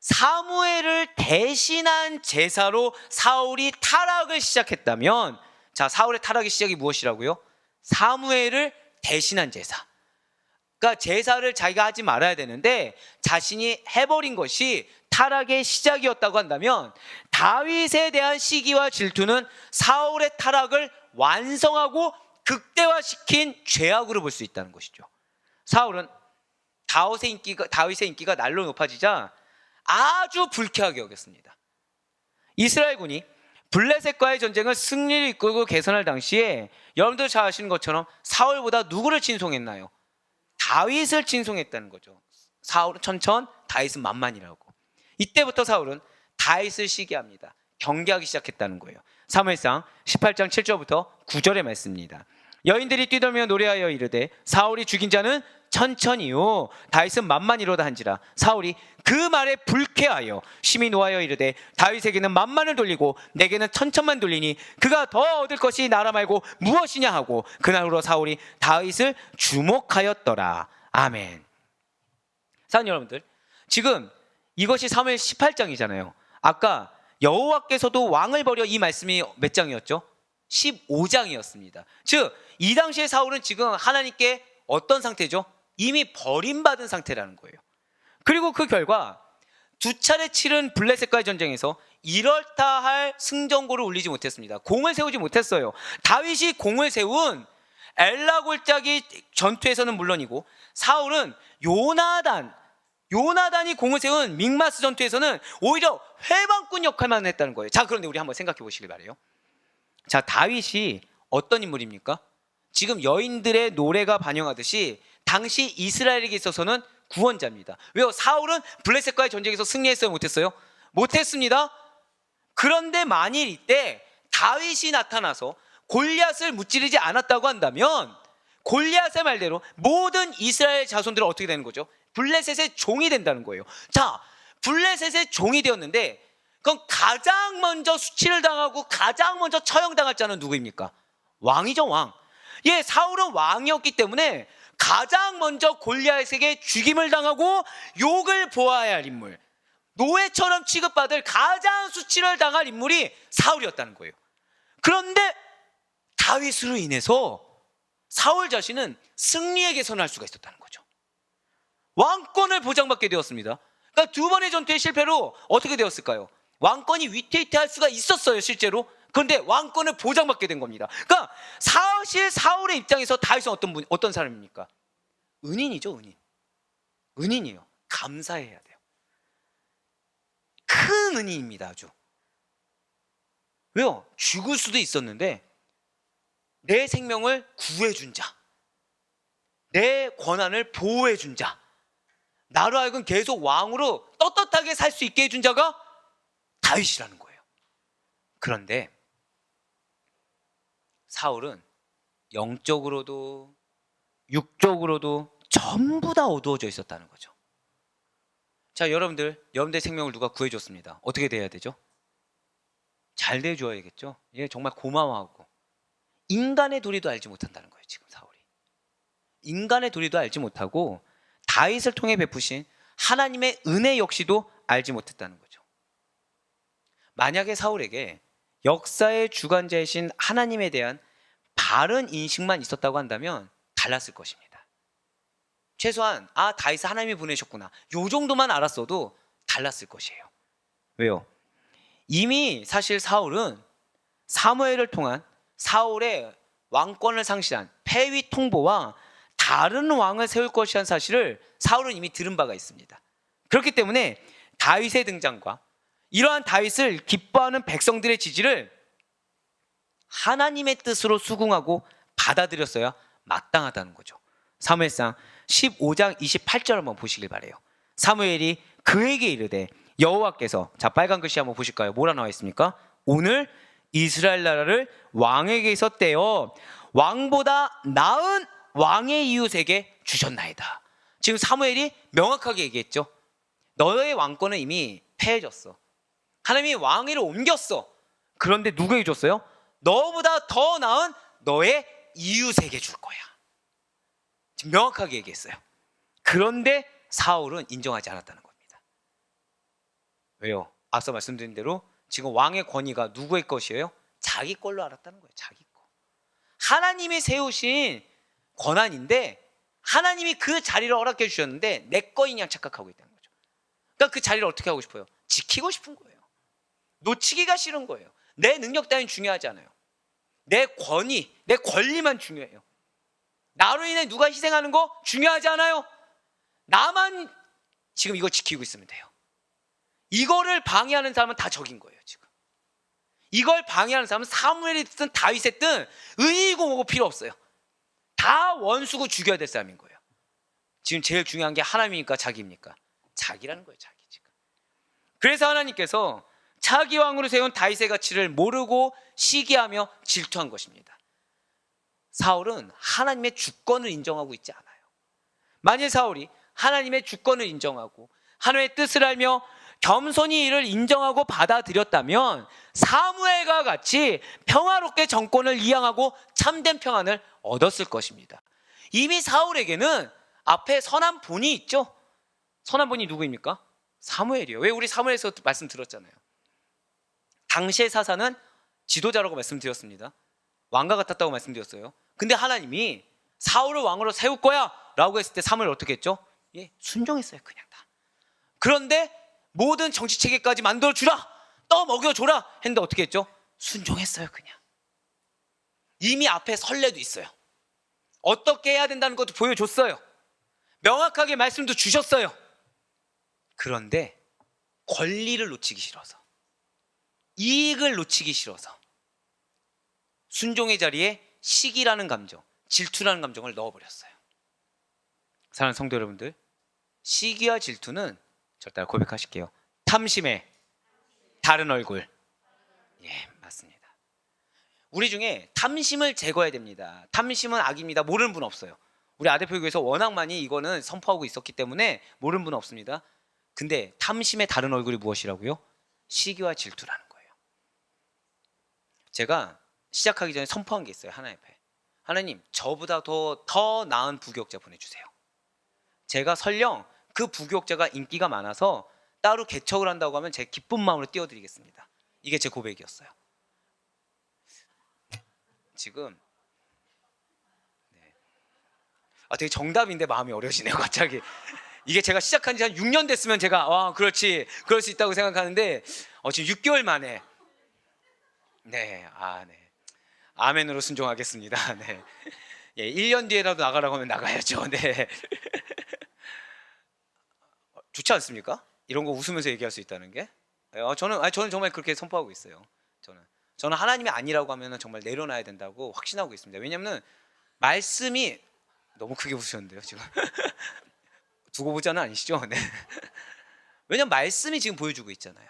사무엘을 대신한 제사로 사울이 타락을 시작했다면, 사울의 타락의 시작이 무엇이라고요? 사무엘을 대신한 제사. 그러니까 제사를 자기가 하지 말아야 되는데 자신이 해버린 것이 타락의 시작이었다고 한다면, 다윗에 대한 시기와 질투는 사울의 타락을 완성하고 극대화시킨 죄악으로 볼 수 있다는 것이죠. 사울은 다윗의 인기가 날로 높아지자 아주 불쾌하게 여겼습니다. 이스라엘군이 블레셋과의 전쟁을 승리를 이끌고 개선할 당시에 여러분들 잘 아시는 것처럼 사울보다 누구를 친송했나요? 다윗을 친송했다는 거죠. 사울은 천천, 다윗은 만만이라고. 이때부터 사울은 다윗을 시기합니다. 경계하기 시작했다는 거예요. 사무엘상 18장 7절부터 9절의 말씀입니다. 여인들이 뛰돌며 노래하여 이르되 사울이 죽인 자는 천천히요 다윗은 만만이로다 한지라. 사울이 그 말에 불쾌하여 심히 노하여 이르되 다윗에게는 만만을 돌리고 내게는 천천만 돌리니 그가 더 얻을 것이 나라 말고 무엇이냐 하고 그날로 사울이 다윗을 주목하였더라. 아멘. 사랑하는 여러분들, 지금 이것이 사무엘 18장이잖아요. 아까 여호와께서도 왕을 버려 이 말씀이 몇 장이었죠? 15장이었습니다. 즉 이 당시에 사울은 지금 하나님께 어떤 상태죠? 이미 버림받은 상태라는 거예요. 그리고 그 결과 두 차례 치른 블레셋과의 전쟁에서 이렇다 할 승전고를 울리지 못했습니다. 공을 세우지 못했어요. 다윗이 공을 세운 엘라 골짜기 전투에서는 물론이고 사울은 요나단이 공을 세운 믹마스 전투에서는 오히려 회방꾼 역할만 했다는 거예요. 자, 그런데 우리 한번 생각해 보시길 바래요. 자, 다윗이 어떤 인물입니까? 지금 여인들의 노래가 반영하듯이 당시 이스라엘에게 있어서는 구원자입니다. 왜요? 사울은 블레셋과의 전쟁에서 승리했어요? 못했어요? 못했습니다. 그런데 만일 이때 다윗이 나타나서 골리앗을 무찌르지 않았다고 한다면 골리앗의 말대로 모든 이스라엘 자손들은 어떻게 되는 거죠? 블레셋의 종이 된다는 거예요. 자, 블레셋의 종이 되었는데 그럼 가장 먼저 수치를 당하고 가장 먼저 처형당할 자는 누구입니까? 왕이죠, 왕. 예, 사울은 왕이었기 때문에 가장 먼저 골리앗에게 죽임을 당하고 욕을 보아야 할 인물, 노예처럼 취급받을 가장 수치를 당할 인물이 사울이었다는 거예요. 그런데 다윗으로 인해서 사울 자신은 승리의 개선을 할 수가 있었다는 거죠. 왕권을 보장받게 되었습니다. 그러니까 두 번의 전투의 실패로 어떻게 되었을까요? 왕권이 위태위태할 수가 있었어요, 실제로. 그런데 왕권을 보장받게 된 겁니다. 그러니까 사실 사울의 입장에서 다윗은 어떤 사람입니까? 은인이죠, 은인. 은인이에요. 감사해야 돼요. 큰 은인입니다, 아주. 왜요? 죽을 수도 있었는데 내 생명을 구해준 자, 내 권한을 보호해준 자, 나로 하여금 계속 왕으로 떳떳하게 살 수 있게 해준 자가 다윗이라는 거예요. 그런데 사울은 영적으로도 육적으로도 전부 다 어두워져 있었다는 거죠. 자, 여러분들의 생명을 누가 구해줬습니다. 어떻게 돼야 되죠? 잘 돼줘야겠죠. 예, 정말 고마워하고. 인간의 도리도 알지 못한다는 거예요, 지금 사울이. 인간의 도리도 알지 못하고 다윗을 통해 베푸신 하나님의 은혜 역시도 알지 못했다는 거죠. 만약에 사울에게 역사의 주관자이신 하나님에 대한 바른 인식만 있었다고 한다면 달랐을 것입니다. 최소한 다윗을 하나님이 보내셨구나, 요 정도만 알았어도 달랐을 것이에요. 왜요? 이미 사실 사울은 사무엘을 통한 사울의 왕권을 상실한 폐위 통보와 다른 왕을 세울 것이라는 사실을 사울은 이미 들은 바가 있습니다. 그렇기 때문에 다윗의 등장과 이러한 다윗을 기뻐하는 백성들의 지지를 하나님의 뜻으로 수긍하고 받아들였어야 마땅하다는 거죠. 사무엘상 15장 28절 한번 보시길 바래요. 사무엘이 그에게 이르되 여호와께서, 자, 빨간 글씨 한번 보실까요? 뭐라 나와 있습니까? 오늘 이스라엘 나라를 왕에게서 떼어 왕보다 나은 왕의 이웃에게 주셨나이다. 지금 사무엘이 명확하게 얘기했죠. 너의 왕권은 이미 패해졌어. 하나님이 왕위를 옮겼어. 그런데 누구에게 줬어요? 너보다 더 나은 너의 이웃에게 줄 거야. 지금 명확하게 얘기했어요. 그런데 사울은 인정하지 않았다는 겁니다. 왜요? 앞서 말씀드린 대로 지금 왕의 권위가 누구의 것이에요? 자기 걸로 알았다는 거예요. 자기 거. 하나님이 세우신 권한인데 하나님이 그 자리를 허락해 주셨는데 내 거인 양 착각하고 있다는 거죠. 그러니까 그 자리를 어떻게 하고 싶어요? 지키고 싶은 거예요. 놓치기가 싫은 거예요. 내 능력 따윈 중요하지 않아요. 내 권위, 내 권리만 중요해요. 나로 인해 누가 희생하는 거 중요하지 않아요. 나만 지금 이거 지키고 있으면 돼요. 이거를 방해하는 사람은 다 적인 거예요, 지금. 이걸 방해하는 사람은 사무엘이든 다윗이든 의이고 뭐고 필요 없어요. 다 원수고 죽여야 될 사람인 거예요. 지금 제일 중요한 게 하나님입니까, 자기입니까? 자기라는 거예요, 자기. 지금. 그래서 하나님께서 자기 왕으로 세운 다윗의 가치를 모르고 시기하며 질투한 것입니다. 사울은 하나님의 주권을 인정하고 있지 않아요. 만일 사울이 하나님의 주권을 인정하고 하나님의 뜻을 알며 겸손히 이를 인정하고 받아들였다면 사무엘과 같이 평화롭게 정권을 이양하고 참된 평안을 얻었을 것입니다. 이미 사울에게는 앞에 선한 본이 있죠. 선한 본이 누구입니까? 사무엘이요. 왜 우리 사무엘에서 말씀 들었잖아요. 당시의 사사는 지도자라고 말씀드렸습니다. 왕과 같았다고 말씀드렸어요. 근데 하나님이 사울을 왕으로 세울 거야 라고 했을 때 사무엘 어떻게 했죠? 예, 순종했어요. 그냥 다. 그런데 모든 정치 체계까지 만들어주라, 떠먹여줘라 했는데 어떻게 했죠? 순종했어요. 그냥. 이미 앞에 선례도 있어요. 어떻게 해야 된다는 것도 보여줬어요. 명확하게 말씀도 주셨어요. 그런데 권리를 놓치기 싫어서, 이익을 놓치기 싫어서 순종의 자리에 시기라는 감정, 질투라는 감정을 넣어버렸어요. 사랑하는 성도 여러분들, 시기와 질투는 저 따라 고백하실게요. 탐심의 다른 얼굴. 예, 맞습니다. 우리 중에 탐심을 제거해야 됩니다. 탐심은 악입니다. 모르는 분 없어요. 우리 아대표교회에서 워낙 많이 이거는 선포하고 있었기 때문에 모르는 분 없습니다. 근데 탐심의 다른 얼굴이 무엇이라고요? 시기와 질투라는 거예요. 제가 시작하기 전에 선포한 게 있어요. 하나님 앞에. 하나님, 저보다 더 나은 부교육자 보내주세요. 제가 설령 그 부교육자가 인기가 많아서 따로 개척을 한다고 하면 제 기쁜 마음으로 띄워드리겠습니다. 이게 제 고백이었어요. 지금 되게 정답인데 마음이 어려지네요. 갑자기. 이게 제가 시작한 지 한 6년 됐으면 제가 그렇지, 그럴 수 있다고 생각하는데 지금 6개월 만에 네, 아멘으로 순종하겠습니다. 네. 예, 1년 뒤에라도 나가라고 하면 나가야죠. 네. 좋지 않습니까? 이런 거 웃으면서 얘기할 수 있다는 게. 저는 정말 그렇게 선포하고 있어요. 저는 하나님이 아니라고 하면 정말 내려놔야 된다고 확신하고 있습니다. 왜냐하면 말씀이 너무 크게 웃으셨는데요, 지금. 두고 보자는 아니시죠? 네. 왜냐하면 말씀이 지금 보여주고 있잖아요.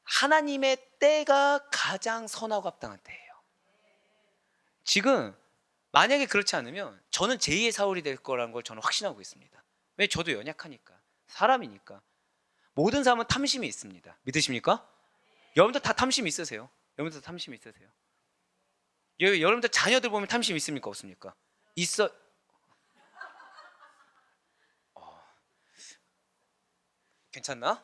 하나님의 때가 가장 선하고 합당한 때예요. 지금 만약에 그렇지 않으면 저는 제2의 사울이 될 거라는 걸 저는 확신하고 있습니다. 왜? 저도 연약하니까, 사람이니까. 모든 사람은 탐심이 있습니다. 믿으십니까? 여러분들 다 탐심이 있으세요? 여러분들 다 탐심이 있으세요? 여러분들 자녀들 보면 탐심이 있습니까? 없습니까? 있어. 괜찮나?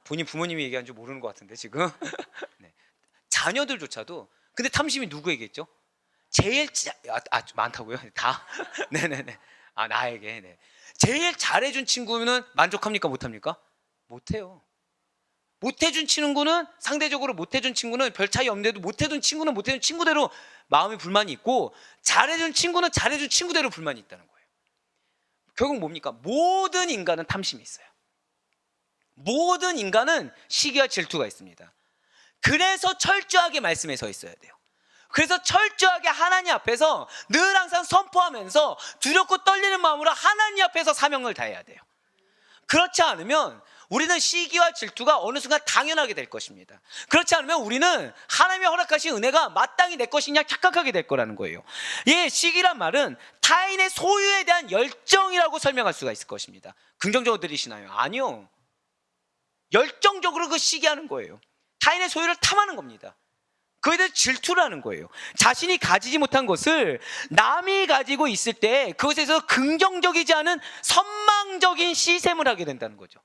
본인 부모님이 얘기한 줄 모르는 것 같은데 지금. 네. 자녀들조차도. 근데 탐심이 누구에게 있죠? 제일 많다고요? 다? 네네네. 나에게. 네. 제일 잘해준 친구는 만족합니까? 못합니까? 못해요. 못해준 친구는, 상대적으로 못해준 친구는 별 차이 없는데도 못해준 친구는 못해준 친구대로 마음의 불만이 있고, 잘해준 친구는 잘해준 친구대로 불만이 있다는 거예요. 결국 뭡니까? 모든 인간은 탐심이 있어요. 모든 인간은 시기와 질투가 있습니다. 그래서 철저하게 말씀에 서 있어야 돼요. 그래서 철저하게 하나님 앞에서 늘 항상 선포하면서 두렵고 떨리는 마음으로 하나님 앞에서 사명을 다해야 돼요. 그렇지 않으면 우리는 시기와 질투가 어느 순간 당연하게 될 것입니다. 그렇지 않으면 우리는 하나님이 허락하신 은혜가 마땅히 내 것이냐 착각하게 될 거라는 거예요. 예, 시기란 말은 타인의 소유에 대한 열정이라고 설명할 수가 있을 것입니다. 긍정적으로 들리시나요? 아니요. 열정적으로 그 시기하는 거예요. 타인의 소유를 탐하는 겁니다. 그에 대해 질투를 하는 거예요. 자신이 가지지 못한 것을 남이 가지고 있을 때 그것에서 긍정적이지 않은 선망적인 시샘을 하게 된다는 거죠.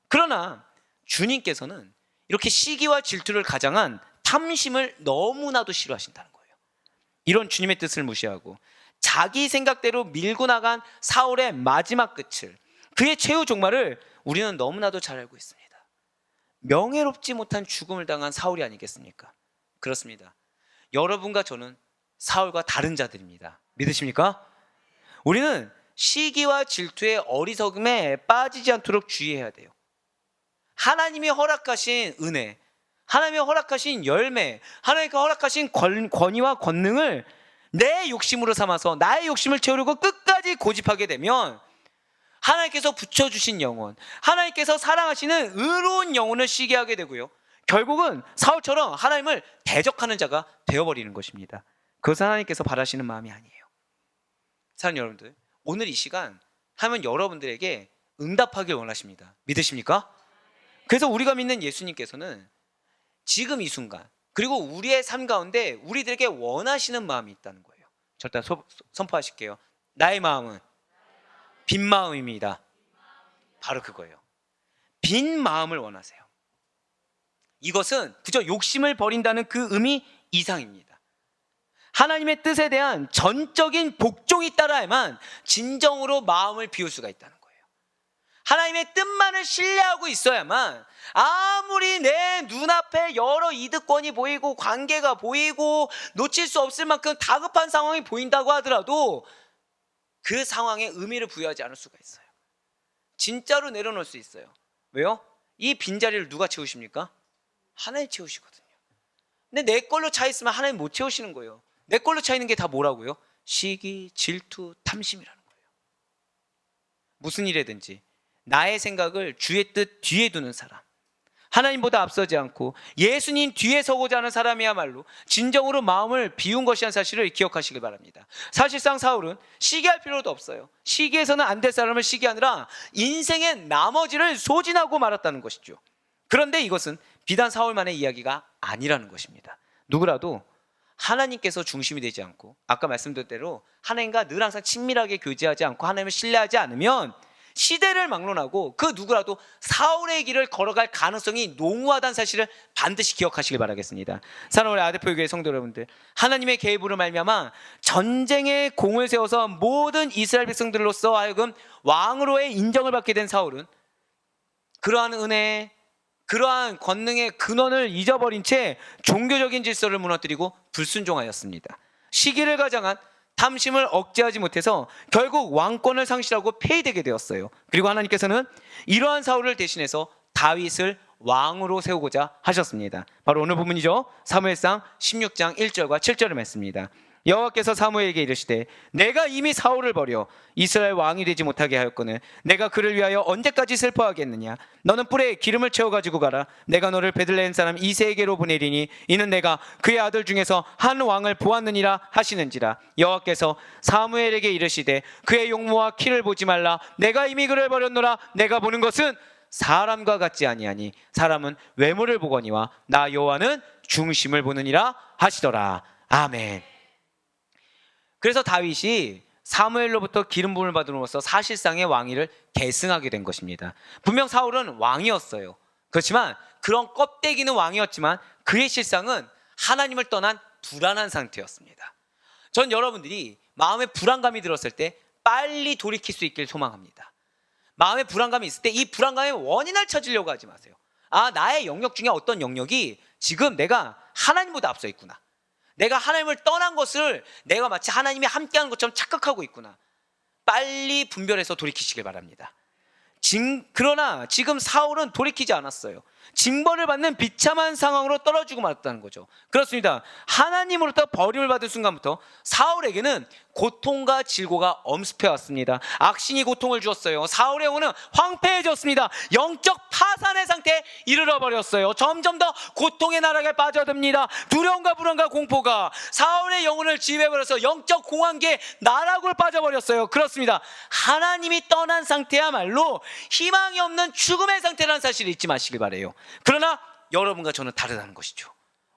그러나 주님께서는 이렇게 시기와 질투를 가장한 탐심을 너무나도 싫어하신다는 거예요. 이런 주님의 뜻을 무시하고 자기 생각대로 밀고 나간 사울의 마지막 끝을, 그의 최후 종말을 우리는 너무나도 잘 알고 있습니다. 명예롭지 못한 죽음을 당한 사울이 아니겠습니까? 그렇습니다. 여러분과 저는 사울과 다른 자들입니다. 믿으십니까? 우리는 시기와 질투의 어리석음에 빠지지 않도록 주의해야 돼요. 하나님이 허락하신 은혜, 하나님이 허락하신 열매, 하나님이 허락하신 권위와 권능을 내 욕심으로 삼아서 나의 욕심을 채우려고 끝까지 고집하게 되면 하나님께서 붙여주신 영혼, 하나님께서 사랑하시는 의로운 영혼을 시기하게 되고요, 결국은 사울처럼 하나님을 대적하는 자가 되어버리는 것입니다. 그것은 하나님께서 바라시는 마음이 아니에요. 사랑하는 여러분들, 오늘 이 시간 하나님은 여러분들에게 응답하길 원하십니다. 믿으십니까? 그래서 우리가 믿는 예수님께서는 지금 이 순간, 그리고 우리의 삶 가운데 우리들에게 원하시는 마음이 있다는 거예요. 절대 선포하실게요. 나의 마음은 빈 마음입니다. 바로 그거예요. 빈 마음을 원하세요. 이것은 그저 욕심을 버린다는 그 의미 이상입니다. 하나님의 뜻에 대한 전적인 복종이 따라야만 진정으로 마음을 비울 수가 있다는 거예요. 하나님의 뜻만을 신뢰하고 있어야만 아무리 내 눈앞에 여러 이득권이 보이고 관계가 보이고 놓칠 수 없을 만큼 다급한 상황이 보인다고 하더라도 그 상황에 의미를 부여하지 않을 수가 있어요. 진짜로 내려놓을 수 있어요. 왜요? 이 빈자리를 누가 채우십니까? 하나님 채우시거든요. 근데 내 걸로 차 있으면 하나님 못 채우시는 거예요. 내 걸로 차 있는 게 다 뭐라고요? 시기, 질투, 탐심이라는 거예요. 무슨 일이든지 나의 생각을 주의 뜻 뒤에 두는 사람, 하나님보다 앞서지 않고 예수님 뒤에 서고자 하는 사람이야말로 진정으로 마음을 비운 것이라는 사실을 기억하시길 바랍니다. 사실상 사울은 시기할 필요도 없어요. 시기해서는 안 될 사람을 시기하느라 인생의 나머지를 소진하고 말았다는 것이죠. 그런데 이것은 비단 사울만의 이야기가 아니라는 것입니다. 누구라도 하나님께서 중심이 되지 않고 아까 말씀드린 대로 하나님과 늘 항상 친밀하게 교제하지 않고 하나님을 신뢰하지 않으면 시대를 막론하고 그 누구라도 사울의 길을 걸어갈 가능성이 농후하다는 사실을 반드시 기억하시길 바라겠습니다. 사랑하는 아데포 교회 성도 여러분들, 하나님의 계획으로 말미암아 전쟁의 공을 세워서 모든 이스라엘 백성들로서 하여금 왕으로의 인정을 받게 된 사울은 그러한 은혜, 그러한 권능의 근원을 잊어버린 채 종교적인 질서를 무너뜨리고 불순종하였습니다. 시기를 가장한 탐심을 억제하지 못해서 결국 왕권을 상실하고 폐위되게 되었어요. 그리고 하나님께서는 이러한 사울을 대신해서 다윗을 왕으로 세우고자 하셨습니다. 바로 오늘 부분이죠. 사무엘상 16장 1절과 7절을 말씀입니다. 여호와께서 사무엘에게 이르시되 내가 이미 사울을 버려 이스라엘 왕이 되지 못하게 하였거늘 내가 그를 위하여 언제까지 슬퍼하겠느냐. 너는 뿔에 기름을 채워 가지고 가라. 내가 너를 베들레헴 사람 이새에게로 보내리니 이는 내가 그의 아들 중에서 한 왕을 보았느니라 하시는지라. 여호와께서 사무엘에게 이르시되 그의 용모와 키를 보지 말라. 내가 이미 그를 버렸노라. 내가 보는 것은 사람과 같지 아니하니 사람은 외모를 보거니와 나 여호와는 중심을 보느니라 하시더라. 아멘. 그래서 다윗이 사무엘로부터 기름 부음을 받음으로써 사실상의 왕위를 계승하게 된 것입니다. 분명 사울은 왕이었어요. 그렇지만 그런 껍데기는 왕이었지만 그의 실상은 하나님을 떠난 불안한 상태였습니다. 전 여러분들이 마음에 불안감이 들었을 때 빨리 돌이킬 수 있길 소망합니다. 마음에 불안감이 있을 때 이 불안감의 원인을 찾으려고 하지 마세요. 아, 나의 영역 중에 어떤 영역이 지금 내가 하나님보다 앞서 있구나. 내가 하나님을 떠난 것을 내가 마치 하나님이 함께하는 것처럼 착각하고 있구나. 빨리 분별해서 돌이키시길 바랍니다. 그러나 지금 사울은 돌이키지 않았어요. 징벌을 받는 비참한 상황으로 떨어지고 말았다는 거죠. 그렇습니다. 하나님으로부터 버림을 받은 순간부터 사울에게는 고통과 질고가 엄습해 왔습니다. 악신이 고통을 주었어요. 사울의 영혼은 황폐해졌습니다. 영적 파산의 상태에 이르러 버렸어요. 점점 더 고통의 나락에 빠져듭니다. 두려움과 불안과 공포가 사울의 영혼을 지배해버려서 영적 공황기에 나락으로 빠져버렸어요. 그렇습니다. 하나님이 떠난 상태야말로 희망이 없는 죽음의 상태라는 사실을 잊지 마시길 바라요. 그러나 여러분과 저는 다르다는 것이죠.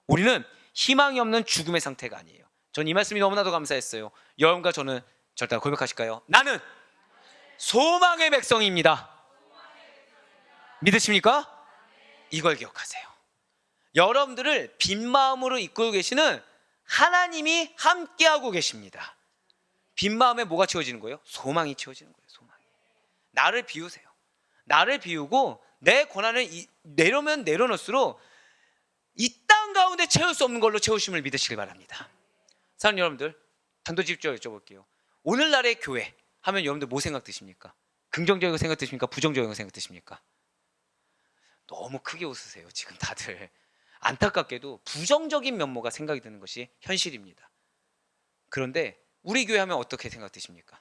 우리는 희망이 없는 죽음의 상태가 아니에요. 전 이 말씀이 너무나도 감사했어요. 여러분과 저는 절대 고백하실까요? 나는 소망의 백성입니다. 믿으십니까? 이걸 기억하세요. 여러분들을 빈 마음으로 이끌고 계시는 하나님이 함께하고 계십니다. 빈 마음에 뭐가 채워지는 거예요? 소망이 채워지는 거예요. 소망이. 나를 비우세요. 나를 비우고 내 권한을 내려면 내려놓을수록 이 땅 가운데 채울 수 없는 걸로 채우심을 믿으시길 바랍니다. 사랑하는 여러분들, 단도직입적으로 여쭤볼게요. 오늘날의 교회 하면 여러분들 뭐 생각 드십니까? 긍정적인 생각 드십니까? 부정적인 생각 드십니까? 너무 크게 웃으세요. 지금 다들. 안타깝게도 부정적인 면모가 생각이 드는 것이 현실입니다. 그런데 우리 교회 하면 어떻게 생각 드십니까?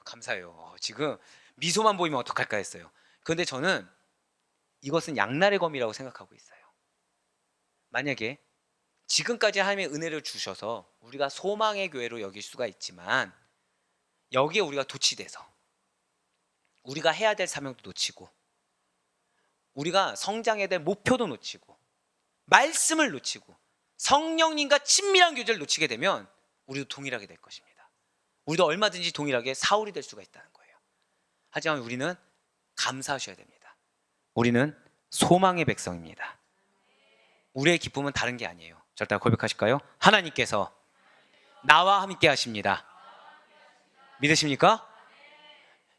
감사해요. 지금 미소만 보이면 어떡할까 했어요. 그런데 저는 이것은 양날의 검이라고 생각하고 있어요. 만약에 지금까지 하나님의 은혜를 주셔서 우리가 소망의 교회로 여길 수가 있지만 여기에 우리가 도취돼서 우리가 해야 될 사명도 놓치고 우리가 성장해야 될 목표도 놓치고 말씀을 놓치고 성령님과 친밀한 교제를 놓치게 되면 우리도 동일하게 될 것입니다. 우리도 얼마든지 동일하게 사울이 될 수가 있다는 거예요. 하지만 우리는 감사하셔야 됩니다. 우리는 소망의 백성입니다. 우리의 기쁨은 다른 게 아니에요. 절대 고백하실까요? 하나님께서 나와 함께 하십니다. 믿으십니까?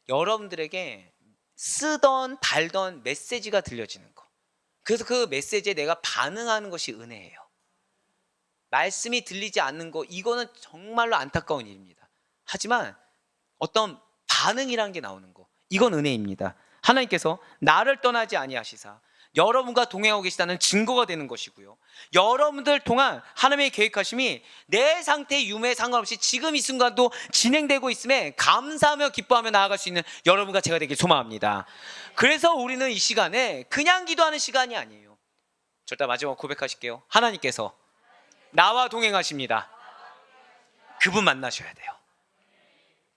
여러분들에게 쓰던 달던 메시지가 들려지는 거, 그래서 그 메시지에 내가 반응하는 것이 은혜예요. 말씀이 들리지 않는 거, 이거는 정말로 안타까운 일입니다. 하지만 어떤 반응이라는 게 나오는 거, 이건 은혜입니다. 하나님께서 나를 떠나지 아니하시사 여러분과 동행하고 계시다는 증거가 되는 것이고요, 여러분들 동안 하나님의 계획하심이 내 상태의 유무에 상관없이 지금 이 순간도 진행되고 있음에 감사하며 기뻐하며 나아갈 수 있는 여러분과 제가 되길 소망합니다. 그래서 우리는 이 시간에 그냥 기도하는 시간이 아니에요. 절대 마지막 고백하실게요. 하나님께서 나와 동행하십니다. 그분 만나셔야 돼요.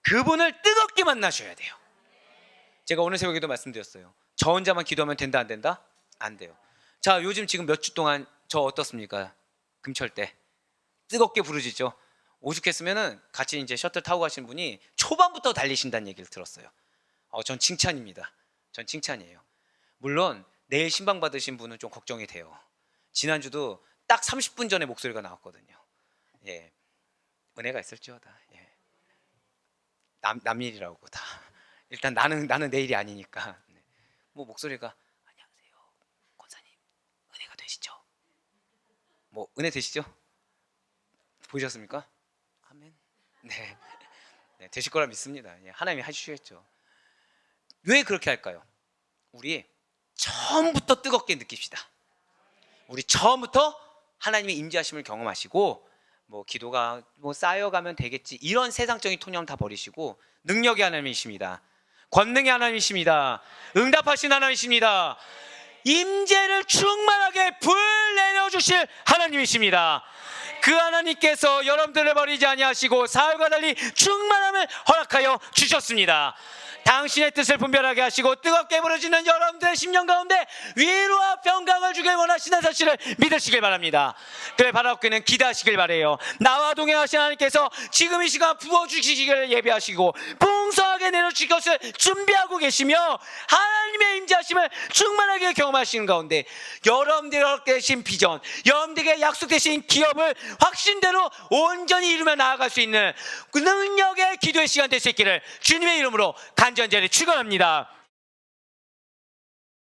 그분을 뜨겁게 만나셔야 돼요. 제가 오늘 새벽에도 말씀드렸어요. 저 혼자만 기도하면 된다 안 된다? 안 돼요. 자, 요즘 지금 몇 주 동안 저 어떻습니까? 금철 때 뜨겁게 부르짖죠. 오죽했으면은 같이 이제 셔틀 타고 가신 분이 초반부터 달리신다는 얘기를 들었어요. 전 칭찬입니다. 전 칭찬이에요. 물론 내일 신방 받으신 분은 좀 걱정이 돼요. 지난주도 딱 30분 전에 목소리가 나왔거든요. 예, 은혜가 있을지어다. 예. 남 일이라고 다. 일단 나는 내일이 아니니까. 뭐 목소리가 안녕하세요, 권사님, 은혜가 되시죠? 뭐 은혜 되시죠? 보셨습니까? 아멘. 네, 되실 거라 믿습니다. 예, 하나님이 해주시겠죠. 왜 그렇게 할까요? 우리 처음부터 뜨겁게 느낍시다. 우리 처음부터 하나님의 임재하심을 경험하시고, 뭐 기도가 뭐 쌓여가면 되겠지, 이런 세상적인 토념 다 버리시고 능력의 하나님이십니다. 권능의 하나님이십니다. 응답하신 하나님이십니다. 임재를 충만하게 불 내려주실 하나님이십니다. 그 하나님께서 여러분들을 버리지 아니하시고 사울과 달리 충만함을 허락하여 주셨습니다. 당신의 뜻을 분별하게 하시고 뜨겁게 부르짖는 여러분들의 심령 가운데 위로와 평강을 주길 원하시는 사실을 믿으시길 바랍니다. 그래, 바라옵기는 기대하시길 바래요. 나와 동행하신 하나님께서 지금 이 시간 부어주시기를 예비하시고 풍성하게 내려주실 것을 준비하고 계시며 하나님의 임재하심을 충만하게 경험하시는 가운데 여러분들이 계신 비전, 여러분들에게 약속되신 기업을 확신대로 온전히 이루며 나아갈 수 있는 그 능력의 기도의 시간 될 수 있기를 주님의 이름으로 간절히 축원합니다.